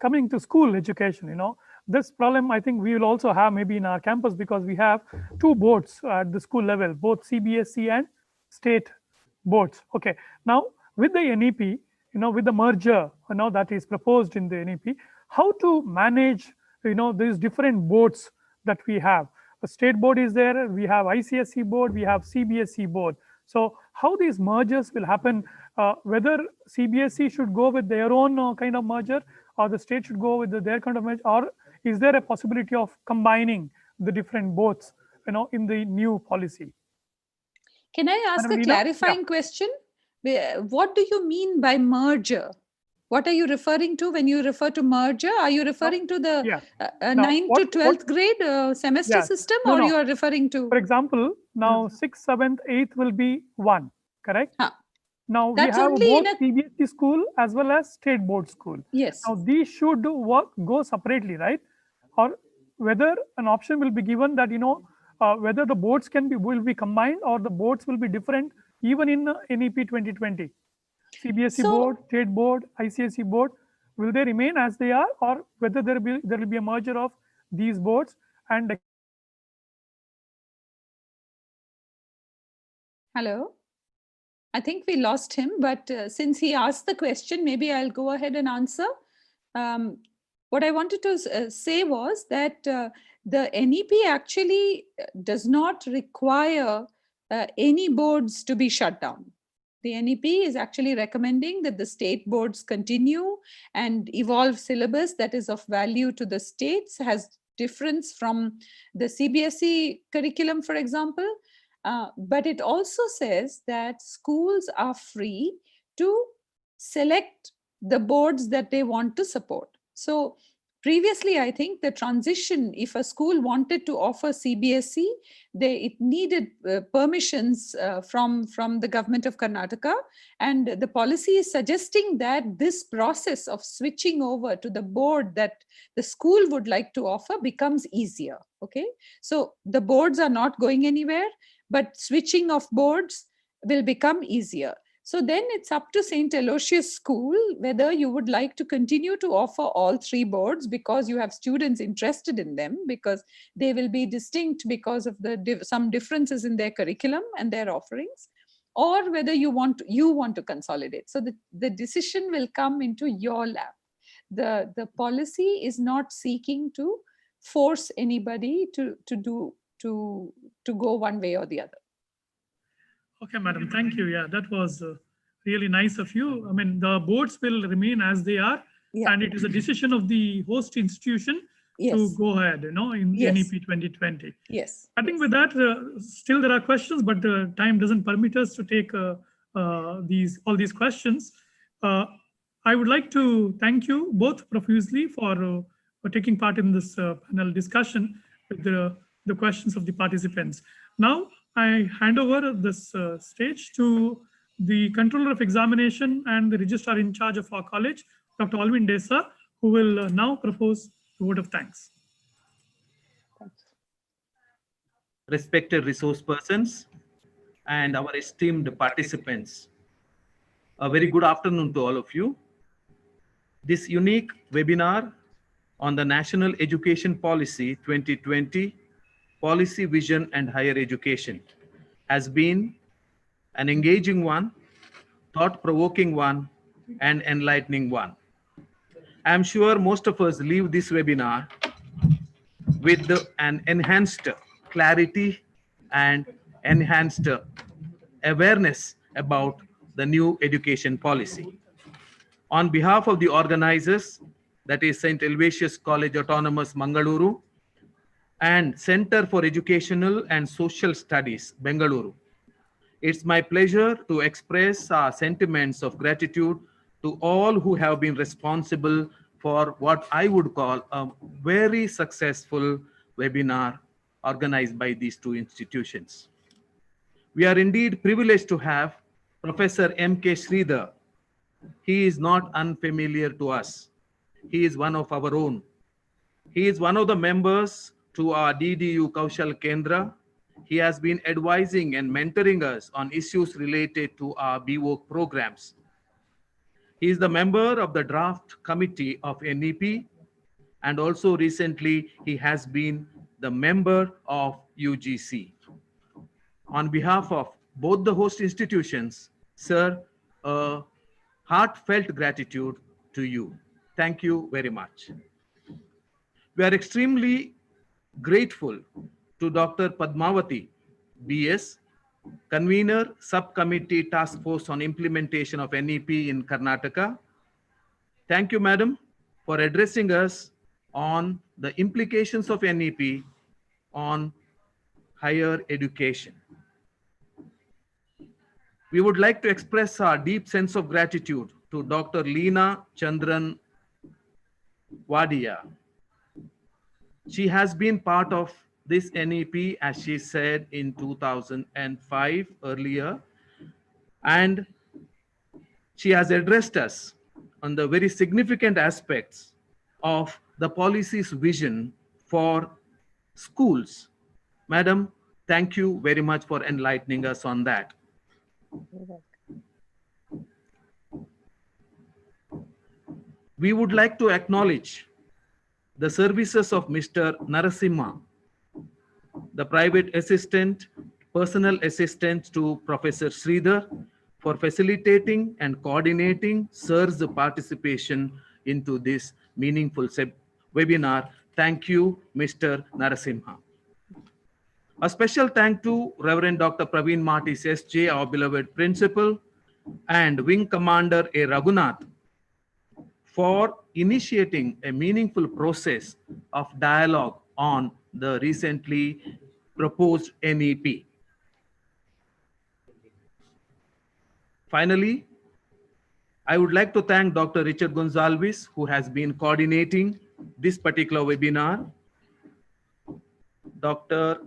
Coming to school education, this problem I think we will also have maybe in our campus, because we have 2 boards at the school level, both CBSE and state boards. Okay, now with the NEP, with the merger, that is proposed in the NEP, how to manage, these different boards that we have. A state board is there, we have ICSE board, we have CBSE board. So how these mergers will happen, whether CBSE should go with their own kind of merger, or the state should go with their kind of merger, or is there a possibility of combining the different boards, in the new policy? Can I ask a clarifying question? What do you mean by merger? What are you referring to when you refer to merger? Are you referring to the 9th to 12th grade semester system, or you are referring to? For example, now 6th, 7th, 8th will be one, correct? Now we have both CBSE school as well as state board school. Yes. Now these should go separately, right? Or whether an option will be given that, whether the boards will be combined, or the boards will be different even in NEP 2020. CBSE board, state board, ICSE board, will they remain as they are, or whether there will be a merger of these boards? And hello, I think we lost him, but since he asked the question, maybe I'll go ahead and answer. What I wanted to say was that the NEP actually does not require any boards to be shut down. The NEP is actually recommending that the state boards continue and evolve syllabus that is of value to the states, has difference from the CBSE curriculum, for example. But it also says that schools are free to select the boards that they want to support. So previously, I think the transition, if a school wanted to offer CBSE, it needed permissions from the government of Karnataka. And the policy is suggesting that this process of switching over to the board that the school would like to offer becomes easier. Okay, so the boards are not going anywhere, but switching of boards will become easier. So then it's up to St. Aloysius School whether you would like to continue to offer all three boards because you have students interested in them, because they will be distinct because of some differences in their curriculum and their offerings, or whether you want to consolidate. So the decision will come into your lap. The policy is not seeking to force anybody to go one way or the other. Okay, madam, thank you. Yeah, that was really nice of you. I mean, the boards will remain as they are, Yeah. and it is a decision of the host institution to go ahead, in NEP 2020. Yes. I think with that, still there are questions, but the time doesn't permit us to take all these questions. I would like to thank you both profusely for taking part in this panel discussion with the questions of the participants. Now, I hand over this stage to the Controller of Examination and the Registrar in charge of our college, Dr. Alvin Desa, who will now propose the vote of thanks. Respected resource persons and our esteemed participants, a very good afternoon to all of you. This unique webinar on the National Education Policy 2020, Policy Vision and Higher Education has been an engaging one, thought-provoking one, and enlightening one. I'm sure most of us leave this webinar with an enhanced clarity and enhanced awareness about the new education policy. On behalf of the organizers, that is St. Aloysius College Autonomous Mangaluru and Center for Educational and Social Studies, Bengaluru, it's my pleasure to express our sentiments of gratitude to all who have been responsible for what I would call a very successful webinar organized by these two institutions. We are indeed privileged to have Professor MK Sridhar. He is not unfamiliar to us. He is one of our own. He is one of the members to our DDU Kaushal Kendra. He has been advising and mentoring us on issues related to our BWOC programs. He is the member of the draft committee of NEP, and also recently he has been the member of UGC. On behalf of both the host institutions, sir, a heartfelt gratitude to you. Thank you very much. We are extremely grateful to Dr. Padmavati, BS, Convener, Subcommittee Task Force on Implementation of NEP in Karnataka. Thank you, Madam, for addressing us on the implications of NEP on higher education. We would like to express our deep sense of gratitude to Dr. Leena Chandran Wadia. She has been part of this NEP, as she said, in 2005 earlier, and she has addressed us on the very significant aspects of the policy's vision for schools. Madam, thank you very much for enlightening us on that. We would like to acknowledge the services of Mr. Narasimha, the private assistant, personal assistant to Professor Sridhar, for facilitating and coordinating Sir's participation into this meaningful webinar. Thank you, Mr. Narasimha. A special thank to Reverend Dr. Praveen Martis SJ, our beloved principal, and Wing Commander A. Raghunath for initiating a meaningful process of dialogue on the recently proposed NEP. Finally, I would like to thank Dr. Richard Gonzalez, who has been coordinating this particular webinar, Dr.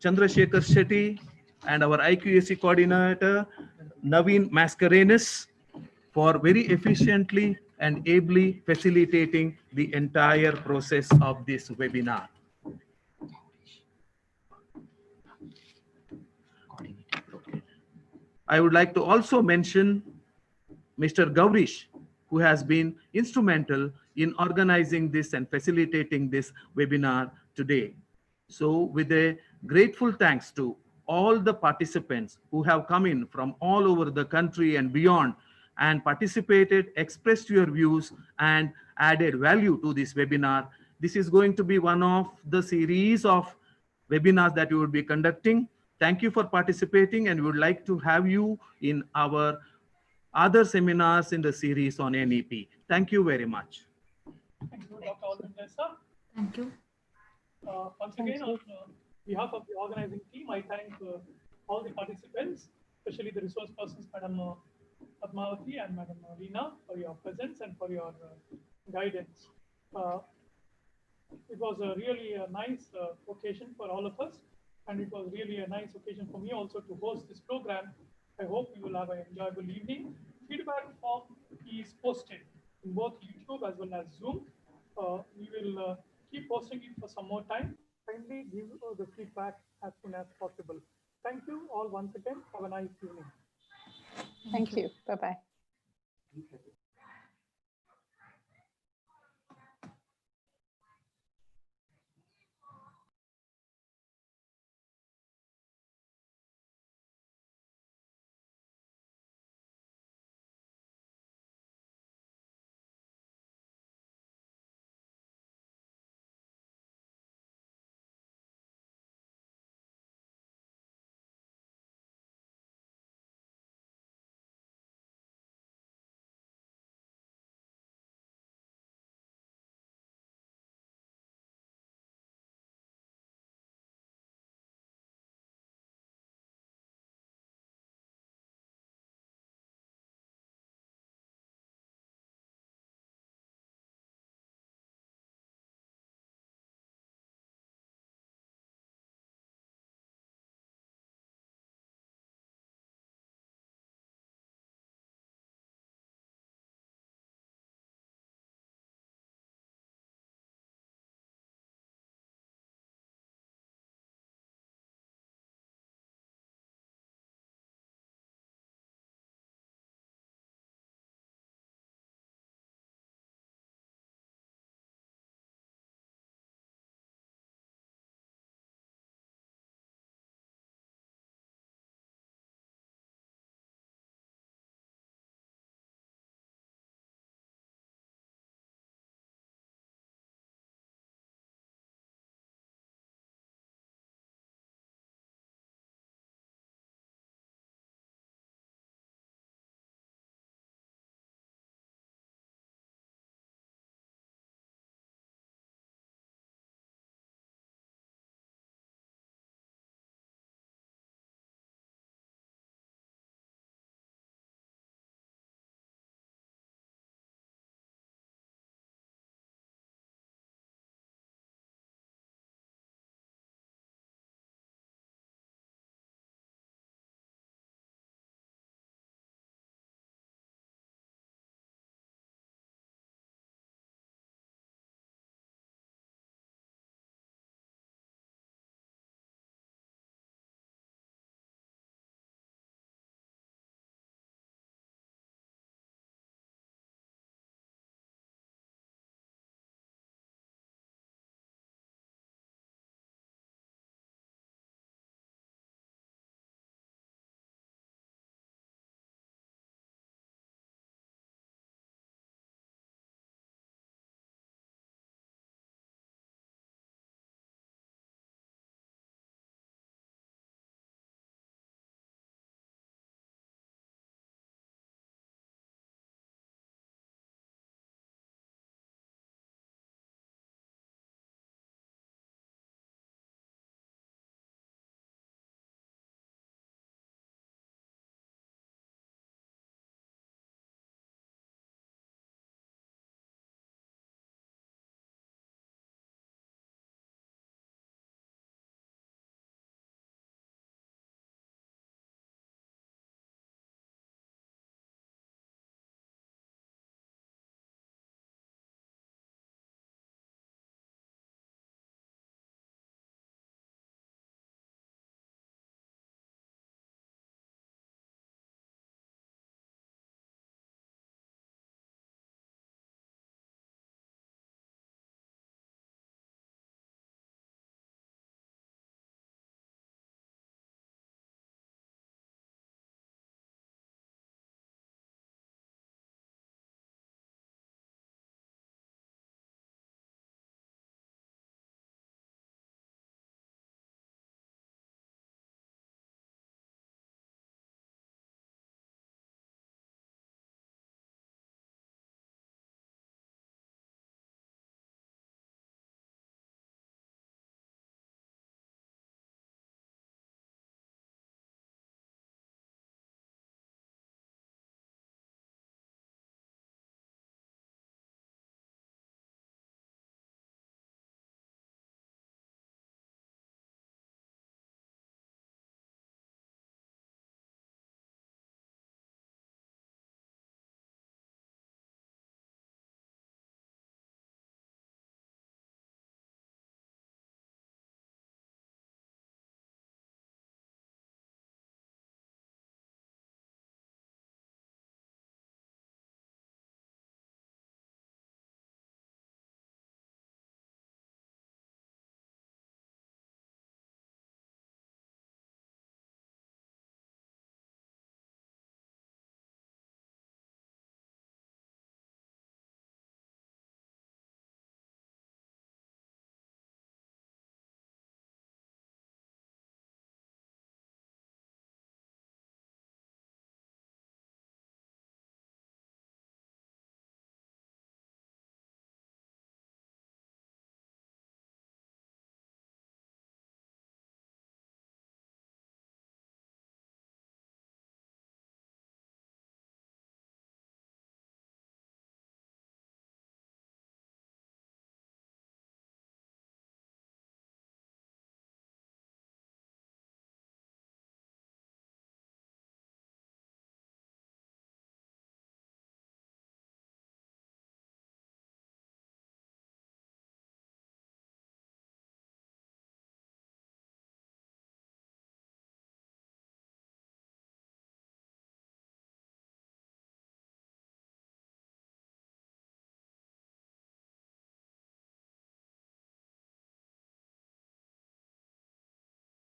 Chandrasekhar Shetty, and our IQAC coordinator, Naveen Mascarenas, for very efficiently and ably facilitating the entire process of this webinar. I would like to also mention Mr. Gaurish, who has been instrumental in organizing this and facilitating this webinar today. So with a grateful thanks to all the participants who have come in from all over the country and beyond and participated, expressed your views and added value to this webinar. This is going to be one of the series of webinars that we would be conducting. Thank you for participating, and we would like to have you in our other seminars in the series on NEP. Thank you very much. Thank you, Dr. Alvin. Thank you. Once again, on behalf of the organizing team, I thank all the participants, especially the resource persons, Madam Padmavati and Madam Reena, for your presence and for your guidance. It was really a nice occasion for all of us, and it was really a nice occasion for me also to host this program. I hope you will have an enjoyable evening. Feedback form is posted in both YouTube as well as Zoom. We will keep posting it for some more time. Kindly give the feedback as soon as possible. Thank you all once again. Have a nice evening. Thank you. Bye-bye.